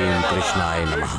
ह्रीं कृष्णाय नमः।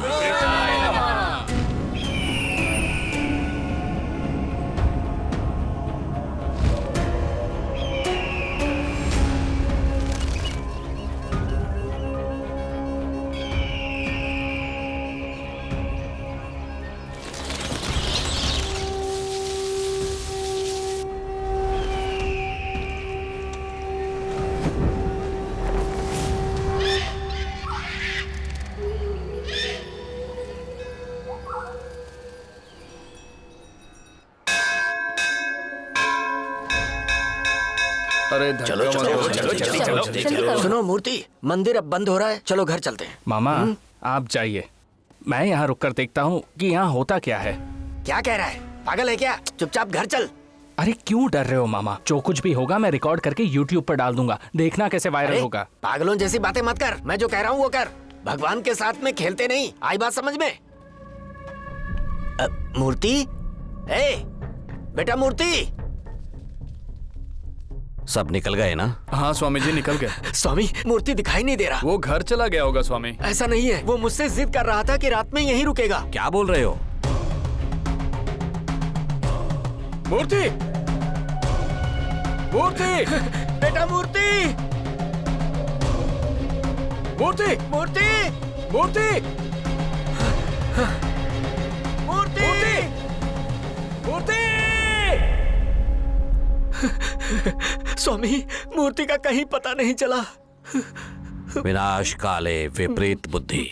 अरे चलो सुनो मूर्ति, मंदिर अब बंद हो रहा है, चलो घर चलते हैं। मामा आप जाइए, मैं यहाँ रुक कर देखता हूँ कि यहाँ होता क्या है। क्या कह रहा है, पागल है क्या? चुपचाप घर चल। अरे क्यों डर रहे हो मामा? जो कुछ भी होगा मैं रिकॉर्ड करके YouTube पर डाल दूंगा, देखना कैसे वायरल होगा। पागलों जैसी बातें मत कर, मैं जो कह रहा हूँ वो कर। भगवान के साथ में खेलते नहीं, आई बात समझ में? मूर्ति, बेटा मूर्ति। सब निकल गए ना? हाँ स्वामी जी निकल गए। स्वामी, मूर्ति दिखाई नहीं दे रहा। वो घर चला गया होगा स्वामी। ऐसा नहीं है, वो मुझसे जिद कर रहा था कि रात में यहीं रुकेगा। क्या बोल रहे हो? मूर्ति, मूर्ति, बेटा मूर्ति, मूर्ति, मूर्ति, मूर्ति, मूर्ति, मूर्ति। स्वामी, मूर्ति का कहीं पता नहीं चला। विनाश काले विपरीत बुद्धि।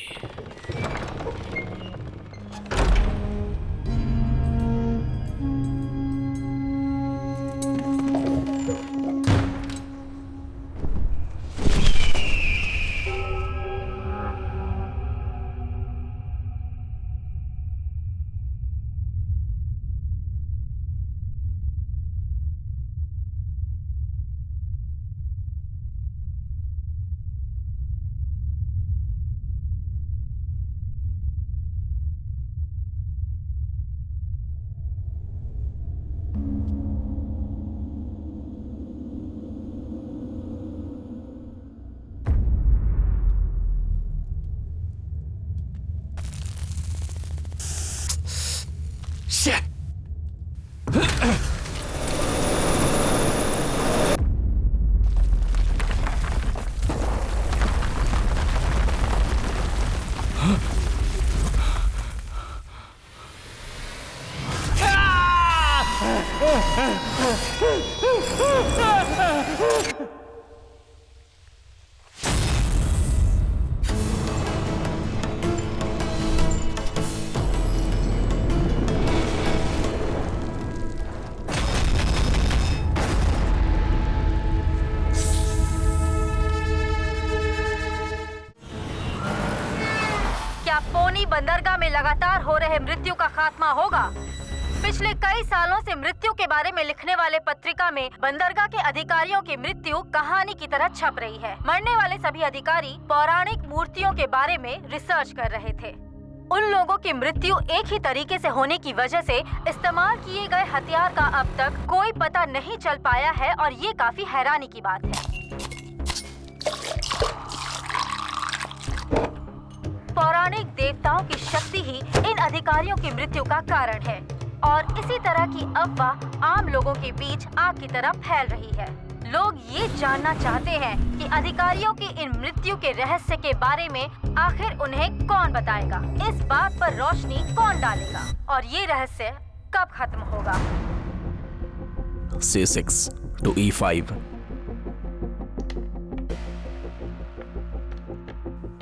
बंदरगाह में लगातार हो रहे मृत्यु का खात्मा होगा। पिछले कई सालों से मृत्यु के बारे में लिखने वाले पत्रिका में बंदरगाह के अधिकारियों की मृत्यु कहानी की तरह छप रही है। मरने वाले सभी अधिकारी पौराणिक मूर्तियों के बारे में रिसर्च कर रहे थे। उन लोगों की मृत्यु एक ही तरीके से होने की वजह से इस्तेमाल किए गए हथियार का अब तक कोई पता नहीं चल पाया है और ये काफी हैरानी की बात है। पौराणिक देवताओं की शक्ति ही इन अधिकारियों की मृत्यु का कारण है और इसी तरह की अफवाह आम लोगों के बीच आग की तरह फैल रही है। लोग ये जानना चाहते हैं कि अधिकारियों की इन मृत्यु के रहस्य के बारे में आखिर उन्हें कौन बताएगा, इस बात पर रोशनी कौन डालेगा और ये रहस्य कब खत्म होगा। C6 to E5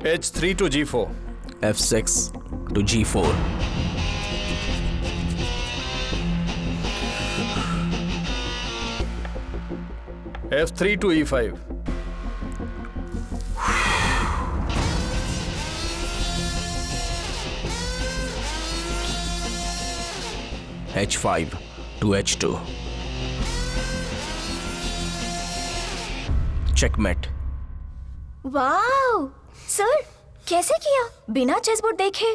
H3 to G4 F6 to G4 F3 to E5 H5 to H2 Checkmate। Wow sir, कैसे किया बिना चेसबोर्ड देखे?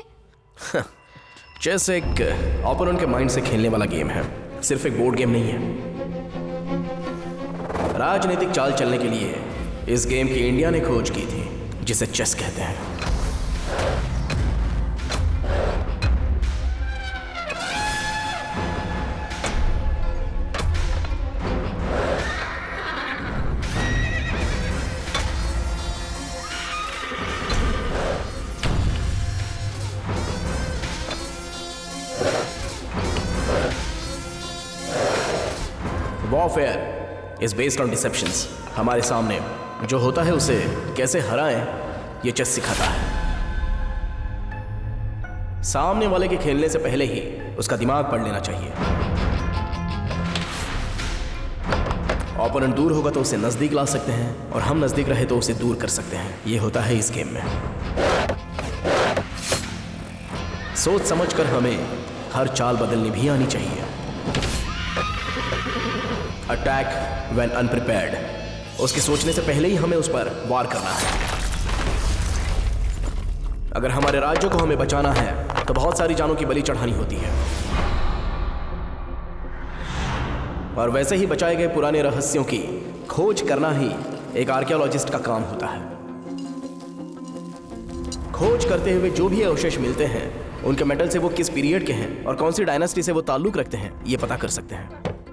चेस एक ओपोनेंट के माइंड से खेलने वाला गेम है, सिर्फ एक बोर्ड गेम नहीं है। राजनीतिक चाल चलने के लिए इस गेम की इंडिया ने खोज की थी, जिसे चेस कहते हैं। Warfare is based on deceptions. हमारे सामने जो होता है उसे कैसे हराएं, ये चेस सिखाता है। सामने वाले के खेलने से पहले ही उसका दिमाग पढ़ लेना चाहिए। ओपोनेंट दूर होगा तो उसे नजदीक ला सकते हैं, और हम नजदीक रहे तो उसे दूर कर सकते हैं। ये होता है इस गेम में। सोच समझकर हमें हर चाल बदलनी भी आनी चाहिए। Attack when अनप्रिपेयर्ड। उसके सोचने से पहले ही हमें उस पर वार करना है। अगर हमारे राज्यों को हमें बचाना है तो बहुत सारी जानों की बलि चढ़ानी होती है, और वैसे ही बचाए गए पुराने रहस्यों की खोज करना ही एक आर्कियोलॉजिस्ट का काम होता है। खोज करते हुए जो भी अवशेष मिलते हैं, उनके मेटल से वो किस पीरियड के हैं और कौन सी डायनेस्टी से वो ताल्लुक रखते हैं, ये पता कर सकते हैं।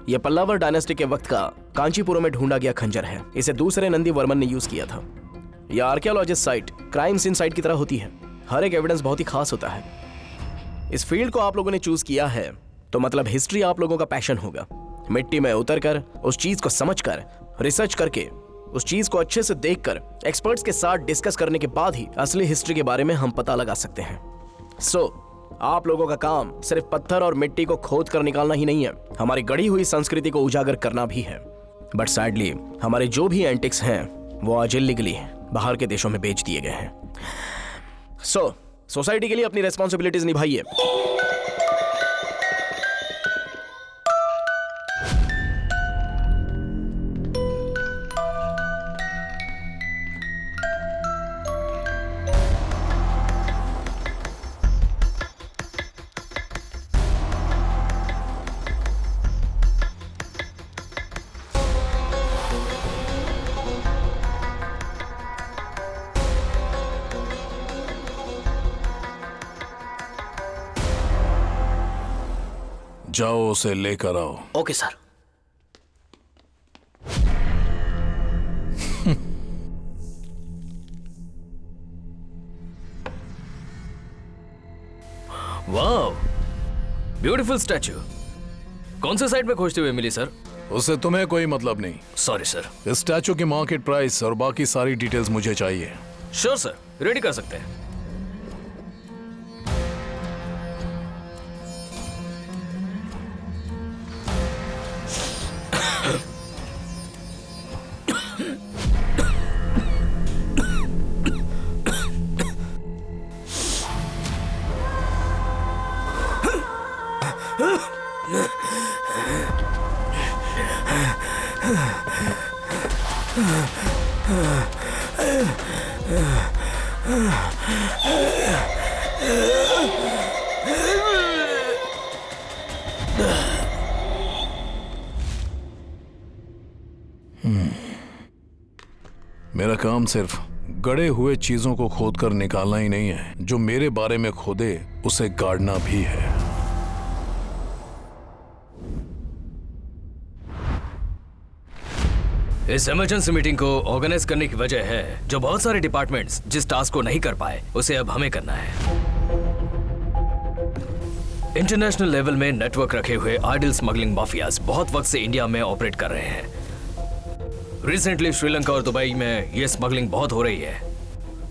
यह पल्लावर डायनेस्टी के वक्त का कांचीपुरम में ढूंढा गया खंजर है। इसे दूसरे नंदी वर्मन ने यूज किया था। यह archaeologist site crime scene site की तरह होती है। हर एक एविडेंस बहुत ही खास होता है। इस फील्ड को आप लोगों ने चूज किया है तो मतलब हिस्ट्री आप लोगों का पैशन होगा। मिट्टी में उतरकर, उस चीज को समझकर, रिसर्च करके, उस चीज को अच्छे से देखकर, एक्सपर्ट्स के साथ डिस्कस करने के बाद ही असली हिस्ट्री के बारे में हम पता लगा सकते हैं। आप लोगों का काम सिर्फ पत्थर और मिट्टी को खोद कर निकालना ही नहीं है, हमारी गढ़ी हुई संस्कृति को उजागर करना भी है। बट सैडली हमारे जो भी एंटिक्स हैं वो आज इलीगली बाहर के देशों में बेच दिए गए हैं। सोसाइटी के लिए अपनी रेस्पॉन्सिबिलिटीज निभाइए। जाओ उसे लेकर आओ। Okay sir. वाह, ब्यूटीफुल स्टैचू। कौन से साइड पे खोजते हुए मिली सर? उससे तुम्हें कोई मतलब नहीं। Sorry sir. इस स्टैचू की मार्केट प्राइस और बाकी सारी डिटेल्स मुझे चाहिए। श्योर सर, रेडी कर सकते हैं। मेरा काम सिर्फ गड़े हुए चीजों को खोदकर निकालना ही नहीं है, जो मेरे बारे में खोदे उसे गाड़ना भी है। इस इमरजेंसी मीटिंग को ऑर्गेनाइज करने की वजह है जो बहुत सारे डिपार्टमेंट्स जिस टास्क को नहीं कर पाए उसे अब हमें करना है। इंटरनेशनल लेवल में नेटवर्क रखे हुए आइडल स्मगलिंग माफियाज बहुत वक्त से इंडिया में ऑपरेट कर रहे हैं। रिसेंटली श्रीलंका और दुबई में ये स्मगलिंग बहुत हो रही है।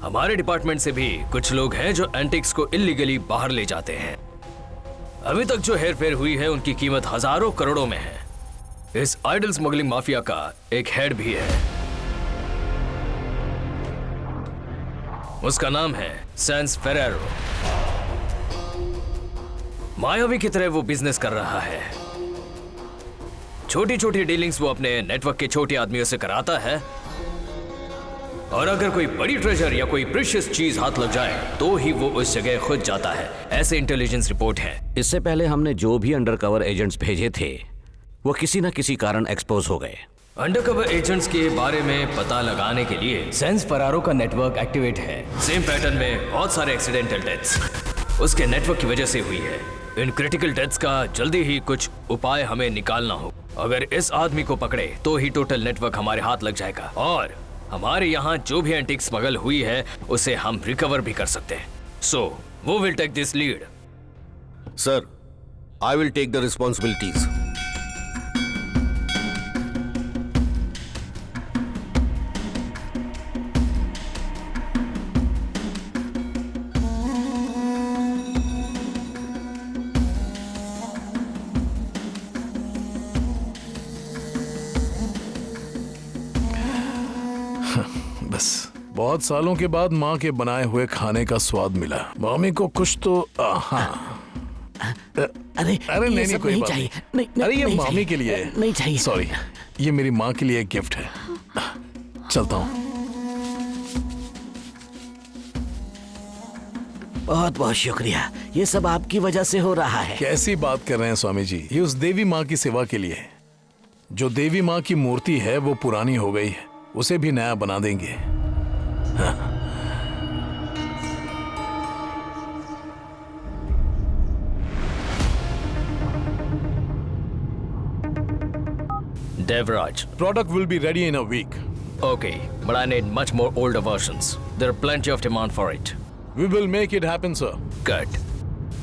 हमारे डिपार्टमेंट से भी कुछ लोग हैं जो एंटिक्स को इलीगली बाहर ले जाते हैं। अभी तक जो हेरफेर हुई है उनकी कीमत हजारों करोड़ों में है। इस आइडल स्मगलिंग माफिया का एक हेड भी है, उसका नाम है सैंस फेरेरो। मायावी की तरह वो बिजनेस कर रहा है। छोटी छोटी डीलिंग्स वो अपने नेटवर्क के छोटे आदमियों से कराता है, और अगर कोई बड़ी ट्रेजर या कोई प्रीशियस चीज हाथ लग जाए तो ही वो उस जगह खुद जाता है। ऐसे इंटेलिजेंस रिपोर्ट है। इससे पहले हमने जो भी अंडरकवर एजेंट्स भेजे थे वो किसी न किसी कारण एक्सपोज हो गए। अंडरकवर एजेंट्स के बारे में पता लगाने के लिए सैंस फेरेरो का नेटवर्क एक्टिवेट है। सेम पैटर्न में बहुत सारे एक्सीडेंटल डेथ्स उसके नेटवर्क की वजह से हुई है। इन क्रिटिकल डेथ्स का जल्दी ही कुछ उपाय हमें निकालना हो। अगर इस आदमी को पकड़े तो ही टोटल नेटवर्क हमारे हाथ लग जाएगा, और हमारे यहाँ जो भी एंटीक स्मगल हुई है उसे हम रिकवर भी कर सकते हैं। सो वो will take this lead. Sir, I will take the responsibilities. बहुत सालों के बाद माँ के बनाए हुए खाने का स्वाद मिला। मामी को कुछ तो हाँ। अरे अरे नहीं सब कोई नहीं बात चाहिए। नहीं। अरे ये नहीं मामी चाहिए। के लिए है। नहीं चाहिए। सॉरी, ये मेरी माँ के लिए एक गिफ्ट है। चलता हूँ। बहुत बहुत शुक्रिया, ये सब आपकी वजह से हो रहा है। कैसी बात कर रहे हैं स्वामी जी, ये उस देवी माँ की सेवा के लिए है। जो देवी माँ की मूर्ति है वो पुरानी हो गई है, उसे भी नया बना देंगे। हाँ। Devraj. Product will be ready in a week. Okay, but I need much more older versions. There are plenty of demand for it. We will make it happen, sir. Good.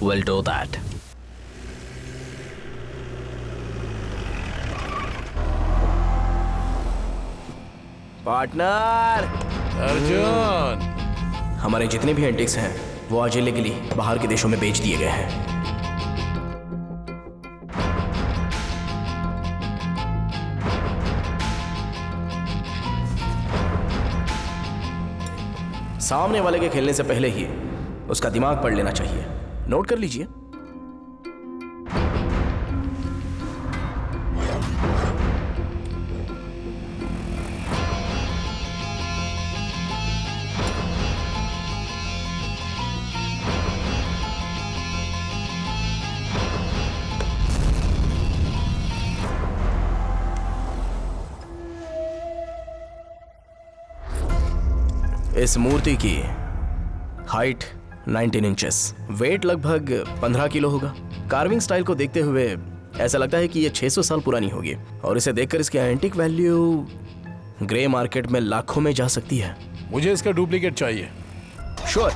We'll do that. Partner, Arjun, हमारे जितने भी antics हैं वो आज illegally बाहर के देशों में बेच दिए गए हैं। सामने वाले के खेलने से पहले ही उसका दिमाग पढ़ लेना चाहिए। नोट कर लीजिए। इस मूर्ति की हाइट 19 इंचेस, वेट लगभग 15 किलो होगा। कार्विंग स्टाइल को देखते हुए ऐसा लगता है कि ये 600 साल पुरानी होगी और इसे देखकर इसकी एंटिक वैल्यू ग्रे मार्केट में लाखों में जा सकती है। मुझे इसका डुप्लीकेट चाहिए। श्योर।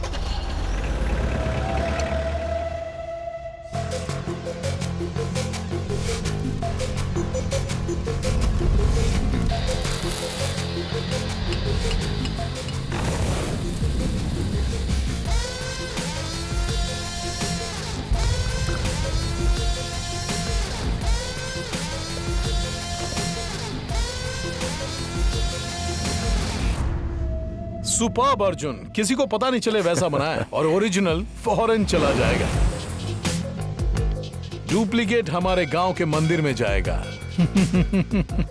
सुपर्ब अर्जुन, किसी को पता नहीं चले वैसा बनाया और ओरिजिनल फॉरेन चला जाएगा। डुप्लीकेट हमारे गांव के मंदिर में जाएगा।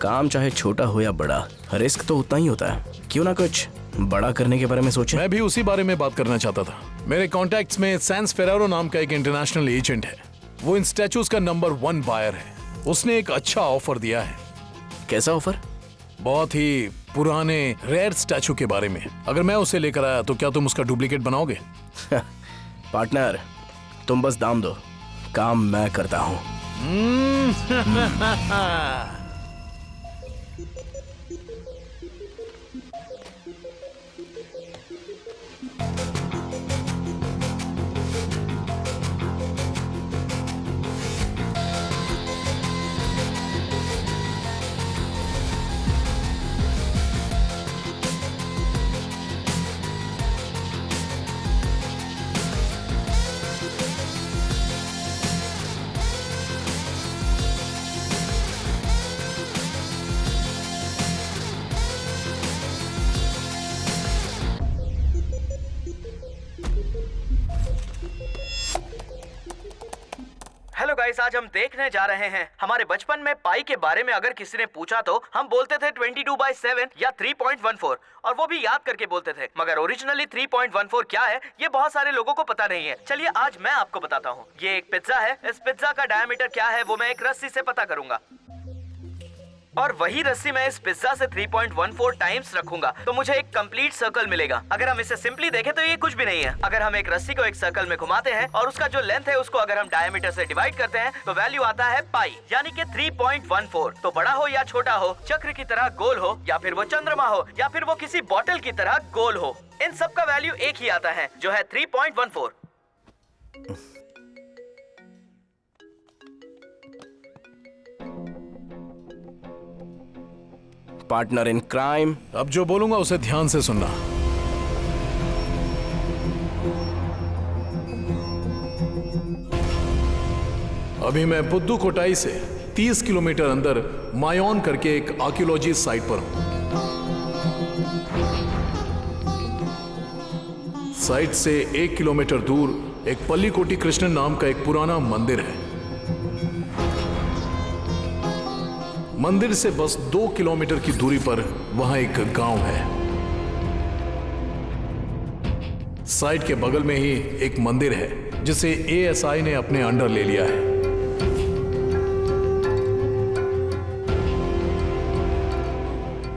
काम चाहे छोटा हो या बड़ा, रिस्क तो उतना ही होता है। क्यों ना कुछ बड़ा करने के बारे में सोचें। मैं भी उसी बारे में बात करना चाहता था। मेरे कॉन्टैक्ट्स में सैंस फेरारो नाम का एक इंटरनेशनल एजेंट है। वो इन स्टैचूज का नंबर 1 बायर है। उसने एक अच्छा ऑफर दिया है। कैसा ऑफर? बहुत ही पुराने रेयर स्टैचू के बारे में। अगर मैं उसे लेकर आया तो क्या तुम उसका डुप्लीकेट बनाओगे? पार्टनर, तुम बस दाम दो, काम मैं करता हूं। हेलो गाइस, आज हम देखने जा रहे हैं हमारे बचपन में पाई के बारे में। अगर किसी ने पूछा तो हम बोलते थे 22/7 या 3.14 और वो भी याद करके बोलते थे। मगर ओरिजिनली 3.14 क्या है ये बहुत सारे लोगों को पता नहीं है। चलिए आज मैं आपको बताता हूँ। ये एक पिज्जा है। इस पिज्जा का डायमीटर क्या है वो मैं एक रस्सी से पता करूंगा और वही रस्सी मैं इस पिज्जा से 3.14 टाइम्स रखूंगा तो मुझे एक कंप्लीट सर्कल मिलेगा। अगर हम इसे सिंपली देखें तो ये कुछ भी नहीं है। अगर हम एक रस्सी को एक सर्कल में घुमाते हैं और उसका जो लेंथ है उसको अगर हम डायमीटर से डिवाइड करते हैं तो वैल्यू आता है पाई, यानी कि 3.14। तो बड़ा हो या छोटा हो, चक्र की तरह गोल हो या फिर वो चंद्रमा हो या फिर वो किसी बॉटल की तरह गोल हो, इन सब का वैल्यू एक ही आता है जो है 3.14। Partner in crime. अब जो बोलूंगा उसे ध्यान से सुनना। अभी मैं पुद्दुकोटाई से 30 किलोमीटर अंदर मायोन करके एक आर्कियोलॉजी साइट पर हूं। साइट से 1 किलोमीटर दूर एक पल्लीकोटी कृष्णन नाम का एक पुराना मंदिर है। मंदिर से बस 2 किलोमीटर की दूरी पर वहां एक गांव है। साइट के बगल में ही एक मंदिर है जिसे एएसआई ने अपने अंडर ले लिया है।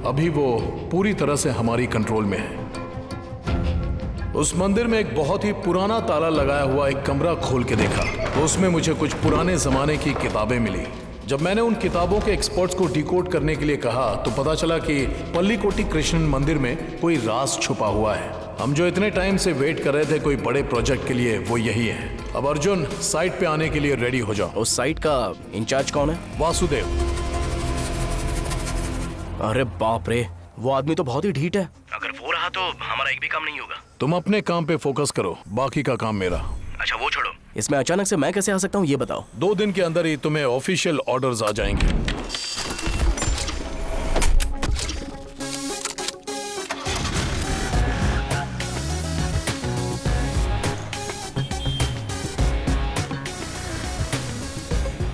अभी वो पूरी तरह से हमारी कंट्रोल में है। उस मंदिर में एक बहुत ही पुराना ताला लगाया हुआ एक कमरा खोल के देखा तो उसमें मुझे कुछ पुराने जमाने की किताबें मिली। जब मैंने उन किताबों के एक्सपर्ट्स को डिकोड करने के लिए कहा तो पता चला कि पल्लीकोटी कृष्णन मंदिर में कोई राज छुपा हुआ है। हम जो इतने टाइम से वेट कर रहे थे कोई बड़े प्रोजेक्ट के लिए, वो यही है। अब अर्जुन, साइट पे आने के लिए रेडी हो जाओ। उस साइट का इंचार्ज कौन है? वासुदेव। अरे बाप रे, वो आदमी तो बहुत ही ढीठ है। अगर वो रहा तो हमारा एक भी काम नहीं होगा। तुम अपने काम पे फोकस करो, बाकी का काम मेरा। अच्छा वो छोड़ो, इसमें अचानक से मैं कैसे आ सकता हूँ ये बताओ। 2 दिन के अंदर ही तुम्हें ऑफिशियल ऑर्डर्स आ जाएंगे।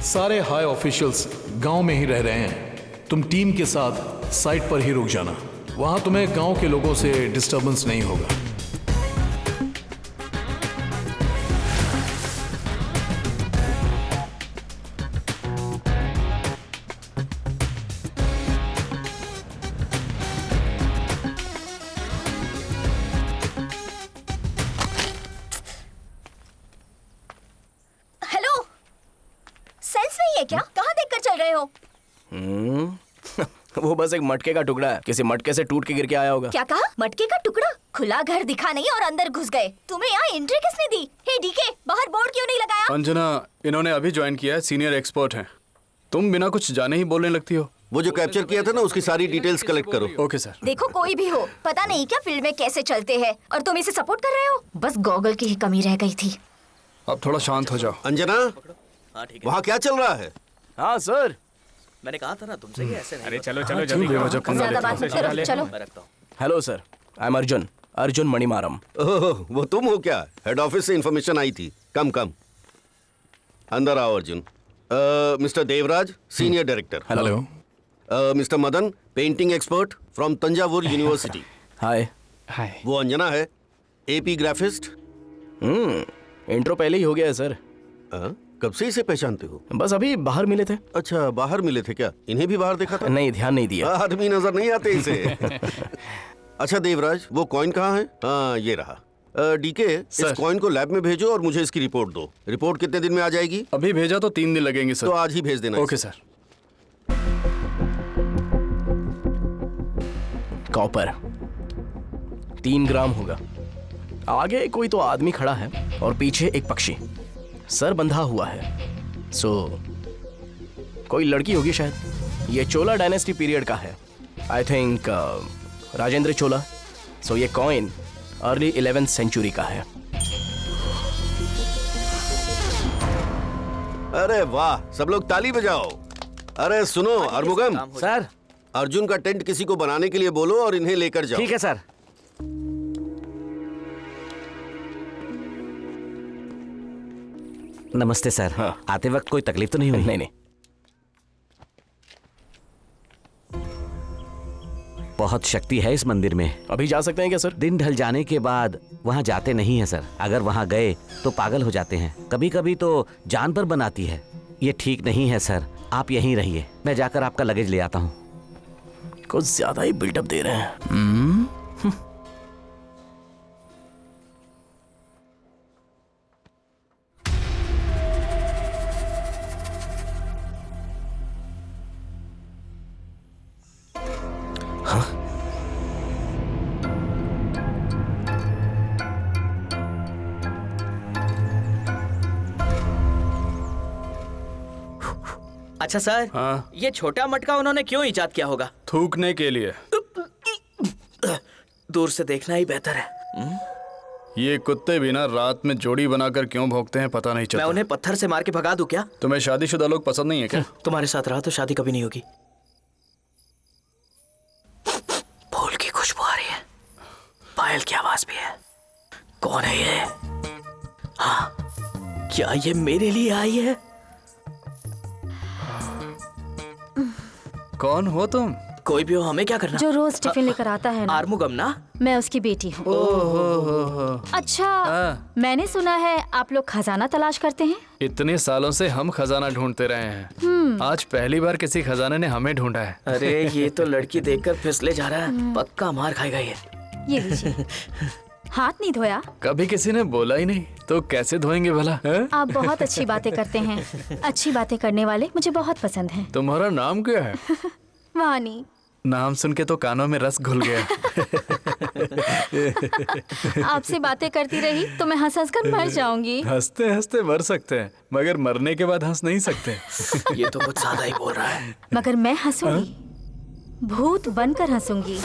सारे हाई ऑफिशियल्स गांव में ही रह रहे हैं। तुम टीम के साथ साइट पर ही रुक जाना, वहां तुम्हें गांव के लोगों से डिस्टर्बेंस नहीं होगा। हेलो, सेंस नहीं है क्या? कहाँ देखकर चल रहे हो? वो बस एक मटके का टुकड़ा है, किसी मटके से टूट के गिर के आया होगा। क्या कहा? मटके का टुकड़ा? खुला घर दिखा नहीं और अंदर घुस गए। तुम्हें यहाँ एंट्री किसने दी? हे डीके, बाहर बोर्ड क्यों नहीं लगाया? अंजना, इन्होंने अभी ज्वाइन किया है, सीनियर एक्सपर्ट हैं। तुम बिना कुछ जाने ही बोलने लगती हो। वो जो कैप्चर किया था ना, उसकी सारी डिटेल्स कलेक्ट करो। Okay sir. देखो कोई भी हो, पता नहीं क्या फील्ड में कैसे चलते हैं और तुम इसे सपोर्ट कर रहे हो। बस गॉगल की ही कमी रह गई थी। अब थोड़ा शांत हो जाओ। अंजना, वहाँ क्या चल रहा है? हाँ सर, मैंने कहा था ना तुमसे ये ऐसे नहीं। अरे चलो चलो क्यों बेवजह पंगा ज्यादा लेते हो? बात मत करो, चलो। मैं रखता हूँ। Hello sir, I am Arjun, Arjun Manimaran. Oh, वो तुम हो क्या? हेड ऑफिस से इंफॉर्मेशन आई थी। कम कम अंदर आओ Arjun. Mister Devraj, senior director. Hello. Mister Madan, painting expert from Thanjavur university. Hi. Hi. वो अंजना है, एपी ग्राफिस्ट। इंट्रो पहले ही हो गया है सर। कब से इसे पहचानते हो? बस अभी बाहर मिले थे। अच्छा, बाहर मिले थे क्या? इन्हें भी बाहर देखा था? नहीं, ध्यान नहीं दिया। आदमी नजर नहीं आते इसे। अच्छा देवराज, वो कॉइन कहाँ है? हाँ, ये रहा। डीके, इस कॉइन को लैब में भेजो और मुझे इसकी रिपोर्ट दो। रिपोर्ट कितने दिन में आ जाएगी? अभी भेजा तो 3 दिन लगेंगे सर। तो आज ही भेज देना। Okay sir. कॉपर 3 ग्राम होगा। आगे कोई तो आदमी खड़ा है और पीछे एक पक्षी, सर बंधा हुआ है। सो कोई लड़की होगी शायद। ये चोला डायनेस्टी पीरियड का है, आई थिंक राजेंद्र चोला। सो ये कॉइन अर्ली 11th सेंचुरी का है। अरे वाह, सब लोग ताली बजाओ। अरे सुनो अरमुगम सर, अर्जुन का टेंट किसी को बनाने के लिए बोलो और इन्हें लेकर जाओ। ठीक है सर। नमस्ते सर। हाँ। आते वक्त कोई तकलीफ तो नहीं हुई? नहीं नहीं। बहुत शक्ति है इस मंदिर में। अभी जा सकते हैं क्या सर? दिन ढल जाने के बाद वहाँ जाते नहीं है सर। अगर वहाँ गए तो पागल हो जाते हैं, कभी कभी तो जान पर बनाती है। ये ठीक नहीं है सर, आप यहीं रहिए, मैं जाकर आपका लगेज ले आता हूँ। कुछ ज्यादा ही बिल्डअप दे रहे हैं। अच्छा सर, हाँ? ये छोटा मटका उन्होंने क्यों इजाद किया होगा? थूकने के लिए। दूर से देखना ही बेहतर है। ये कुत्ते भी ना रात में जोड़ी बनाकर क्यों भौंकते हैं पता नहीं चलता। मैं उन्हें पत्थर से मार के भगा दूं क्या? तुम्हें शादीशुदा लोग पसंद नहीं है क्या? तुम्हारे साथ रहा तो शादी कभी नहीं होगी। फूल की खुशबू आ रही है, पायल की आवाज भी है। कौन है ये? हाँ, क्या ये मेरे लिए आई है? कौन हो तुम? कोई भी हो, हमें क्या करना? जो रोज टिफिन लेकर आता है ना। आर्मुगम ना? मैं उसकी बेटी हूँ। अच्छा, मैंने सुना है आप लोग खजाना तलाश करते हैं। इतने सालों से हम खजाना ढूंढते रहे हैं, आज पहली बार किसी खजाने ने हमें ढूंढा है। अरे ये तो लड़की देखकर फिसले जा रहा है, पक्का मार खाएगा ये। ये लीजिए। हाथ नहीं धोया? कभी किसी ने बोला ही नहीं, तो कैसे धोएंगे भला? आप बहुत अच्छी बातें करते हैं। अच्छी बातें करने वाले मुझे बहुत पसंद हैं। तुम्हारा नाम क्या है? वानी। नाम सुन के तो कानों में रस घुल गया। आपसे बातें करती रही तो मैं हंस हंस कर मर जाऊंगी। हंसते हंसते मर सकते हैं, मगर मरने के बाद हंस नहीं सकते। ये तो कुछ ज्यादा ही बोल रहा है। मगर मैं हंसूंगी, भूत बनकर हंसूंगी।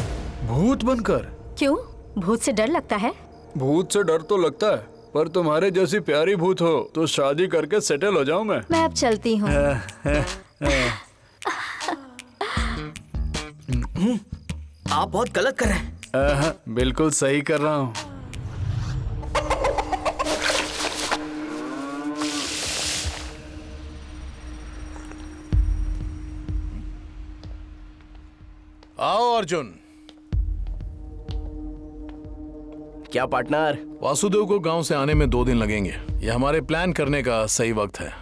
भूत बनकर? क्यों, भूत से डर लगता है? भूत से डर तो लगता है, पर तुम्हारे जैसी प्यारी भूत हो तो शादी करके सेटल हो जाऊं मैं। मैं अब चलती हूँ। आप बहुत गलत कर रहे हैं। बिल्कुल सही कर रहा हूँ। आओ अर्जुन। क्या पार्टनर? वासुदेव को गांव से आने में 2 दिन लगेंगे। ये हमारे प्लान करने का सही वक्त है।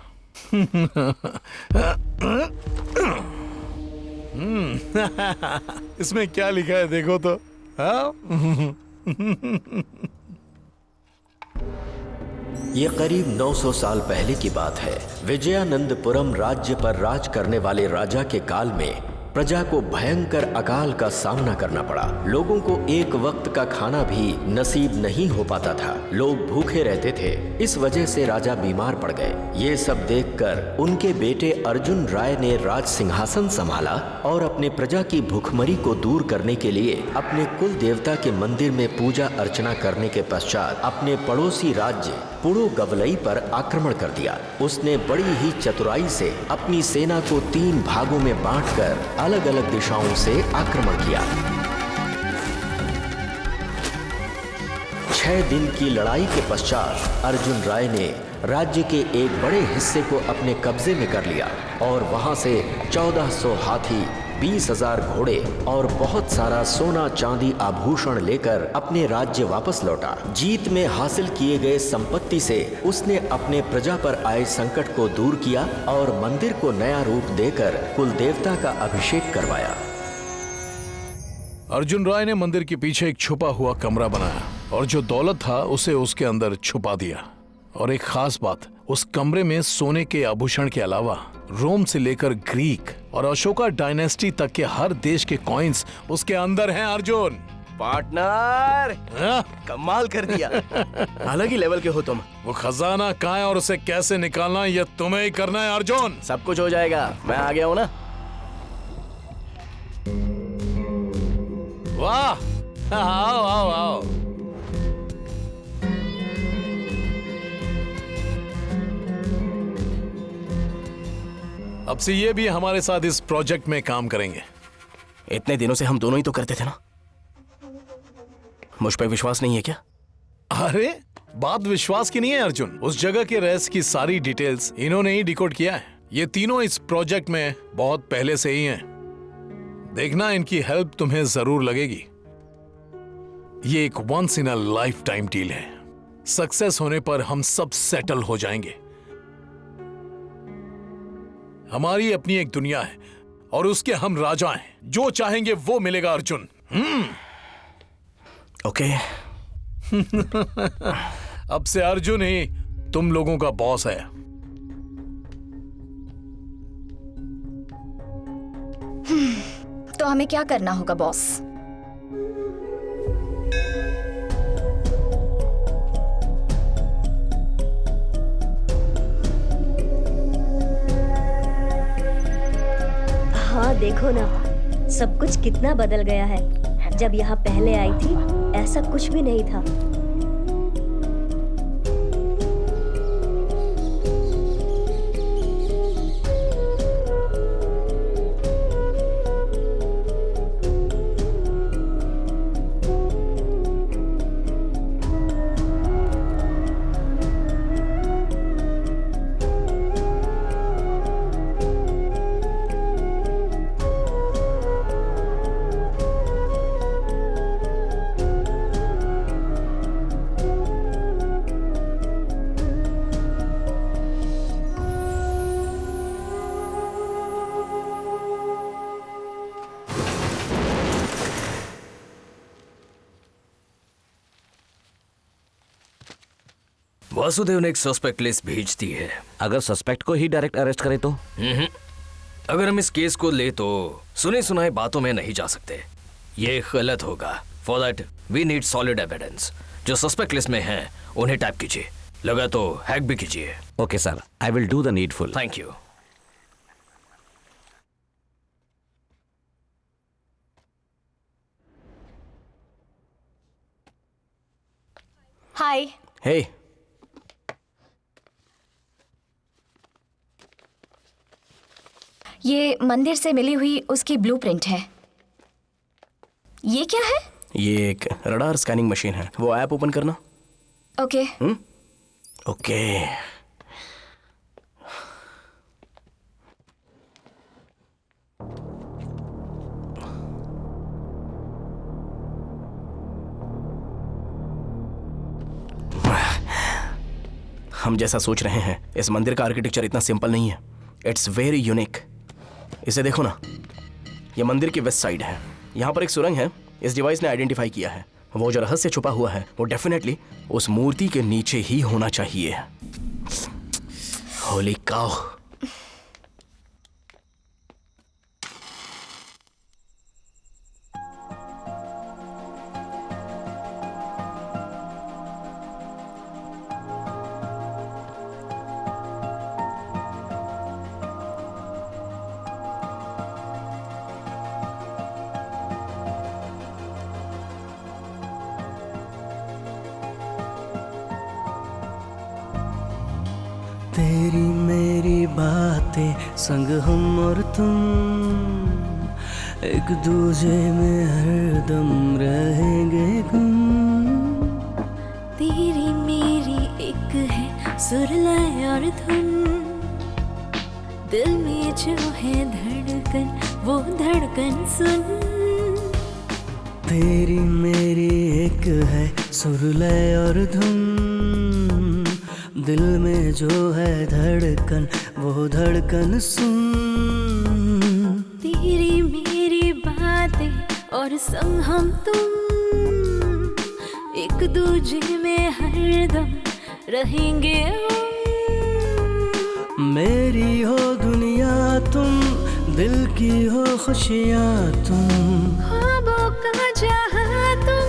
इसमें क्या लिखा है देखो तो। ये करीब 900 साल पहले की बात है। विजयानंदपुरम राज्य पर राज करने वाले राजा के काल में प्रजा को भयंकर अकाल का सामना करना पड़ा। लोगों को एक वक्त का खाना भी नसीब नहीं हो पाता था। लोग भूखे रहते थे। इस वजह से राजा बीमार पड़ गए। ये सब देखकर उनके बेटे अर्जुन राय ने राज सिंहासन संभाला और अपने प्रजा की भूखमरी को दूर करने के लिए अपने कुल देवता के मंदिर में पूजा अर्चना करने के पश्चात अपने पड़ोसी राज्य पुड़ोगवलई पर आक्रमण कर दिया। उसने बड़ी ही चतुराई से अपनी सेना को 3 भागों में बांटकर अलग अलग दिशाओं से आक्रमण किया। 6 दिन की लड़ाई के पश्चात अर्जुन राय ने राज्य के एक बड़े हिस्से को अपने कब्जे में कर लिया और वहां से 1400 हाथी, 20,000 घोड़े और बहुत सारा सोना चांदी आभूषण लेकर अपने राज्य वापस लौटा। जीत में हासिल किए गए संपत्ति से उसने अपने प्रजा पर आए संकट को दूर किया और मंदिर को नया रूप देकर कुल देवता का अभिषेक करवाया। अर्जुन राय ने मंदिर के पीछे एक छुपा हुआ कमरा बनाया और जो दौलत था उसे उसके अंदर छुपा दिया। और एक खास बात, उस कमरे में सोने के आभूषण के अलावा रोम से लेकर ग्रीक और अशोका डायनेस्टी तक के हर देश के कॉइन्स उसके अंदर हैं। अर्जुन पार्टनर, कमाल कर दिया। अलग ही लेवल के हो तुम। वो खजाना कहाँ है और उसे कैसे निकालना ये तुम्हें ही करना है अर्जुन। सब कुछ हो जाएगा, मैं आ गया हूँ ना। वाह, आओ आओ आओ। अब से ये भी हमारे साथ इस प्रोजेक्ट में काम करेंगे। इतने दिनों से हम दोनों ही तो करते थे ना। मुझ पर विश्वास नहीं है क्या? अरे बात विश्वास की नहीं है अर्जुन। उस जगह के रहस्य की सारी डिटेल्स इन्होंने ही डिकोड किया है। ये तीनों इस प्रोजेक्ट में बहुत पहले से ही हैं। देखना, इनकी हेल्प तुम्हें जरूर लगेगी। ये एक once in a lifetime deal है। सक्सेस होने पर हम सब सेटल हो जाएंगे। हमारी अपनी एक दुनिया है और उसके हम राजा हैं। जो चाहेंगे वो मिलेगा अर्जुन। ओके। अब से अर्जुन ही तुम लोगों का बॉस है। तो हमें क्या करना होगा बॉस? हाँ देखो ना, सब कुछ कितना बदल गया है। जब यहाँ पहले आई थी ऐसा कुछ भी नहीं था। वासुदेव ने एक सस्पेक्ट लिस्ट भेज दी है। अगर सस्पेक्ट को ही डायरेक्ट अरेस्ट करें तो? अगर हम इस केस को ले तो सुने सुनाए बातों में नहीं जा सकते, ये गलत होगा। For that we need solid evidence. जो सस्पेक्ट लिस्ट में हैं उन्हें टैप कीजिए, लगा तो हैक भी कीजिए। Okay sir, I will do the needful. Thank you. Hi. Hey, ये मंदिर से मिली हुई उसकी ब्लूप्रिंट है। ये क्या है? ये एक रडार स्कैनिंग मशीन है। वो ऐप ओपन करना। ओके। ओके। हम जैसा सोच रहे हैं, इस मंदिर का आर्किटेक्चर इतना सिंपल नहीं है। It's very unique. इसे देखो ना, ये मंदिर की वेस्ट साइड है। यहाँ पर एक सुरंग है, इस डिवाइस ने आइडेंटिफाई किया है। वो जो रहस्य छुपा हुआ है वो डेफिनेटली उस मूर्ति के नीचे ही होना चाहिए। होली काउ। तेरी मेरी बातें संग हम और तुम, एक दूजे में हरदम रहेंगे गुम। तेरी मेरी एक है सुरलय और धुन, दिल में जो है धड़कन वो धड़कन सुन। तेरी मेरी एक है सुरलय और धुन, दिल में जो है धड़कन वो धड़कन सुन। तेरी मेरी बातें और संग हम तुम, एक दूजे में हरदम रहेंगे हम। मेरी हो दुनिया तुम, दिल की हो खुशियाँ तुम, ख्वाबों का जहां तुम,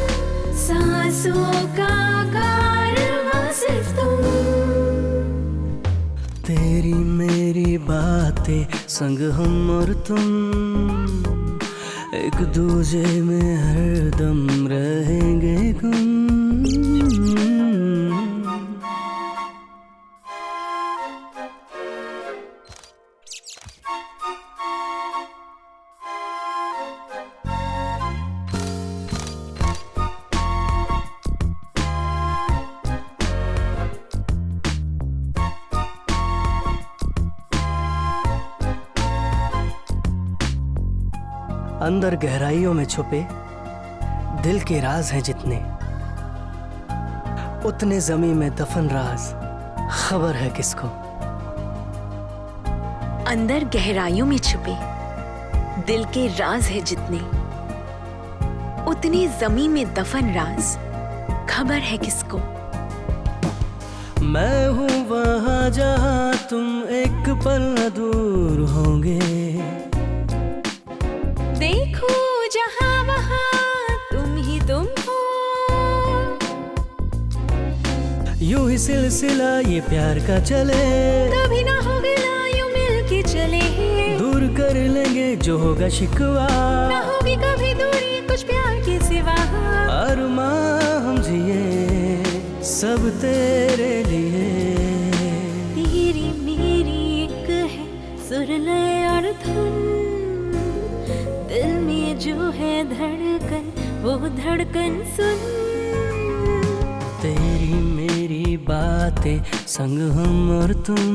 सांसों का कारवां सिर्फ तुम। तेरी मेरी बातें संग हम और तुम, एक दूजे में हरदम रहेंगे गुम। अंदर गहराइयों में छुपे दिल के राज हैं जितने, उतने जमी में दफन राज खबर है किसको। अंदर गहराइयों में छुपे दिल के राज है जितने, उतनी जमी में दफन राज खबर है किसको। मैं हूँ वहाँ जहाँ तुम एक पल न दूर होंगे, देखो जहाँ वहाँ तुम ही तुम हो। यूं ही सिलसिला ये प्यार का चले, कभी ना हो गिला यूं मिल के चले। दूर कर लेंगे जो होगा शिकवा, ना होगी कभी दूरी कुछ प्यार के सिवा। अरमां हम जिए सब तेरे लिए। तेरी मेरी एक है सुरलय और धुन, दिल में जो है धड़कन वो धड़कन सुन। तेरी मेरी बातें संग हम और तुम,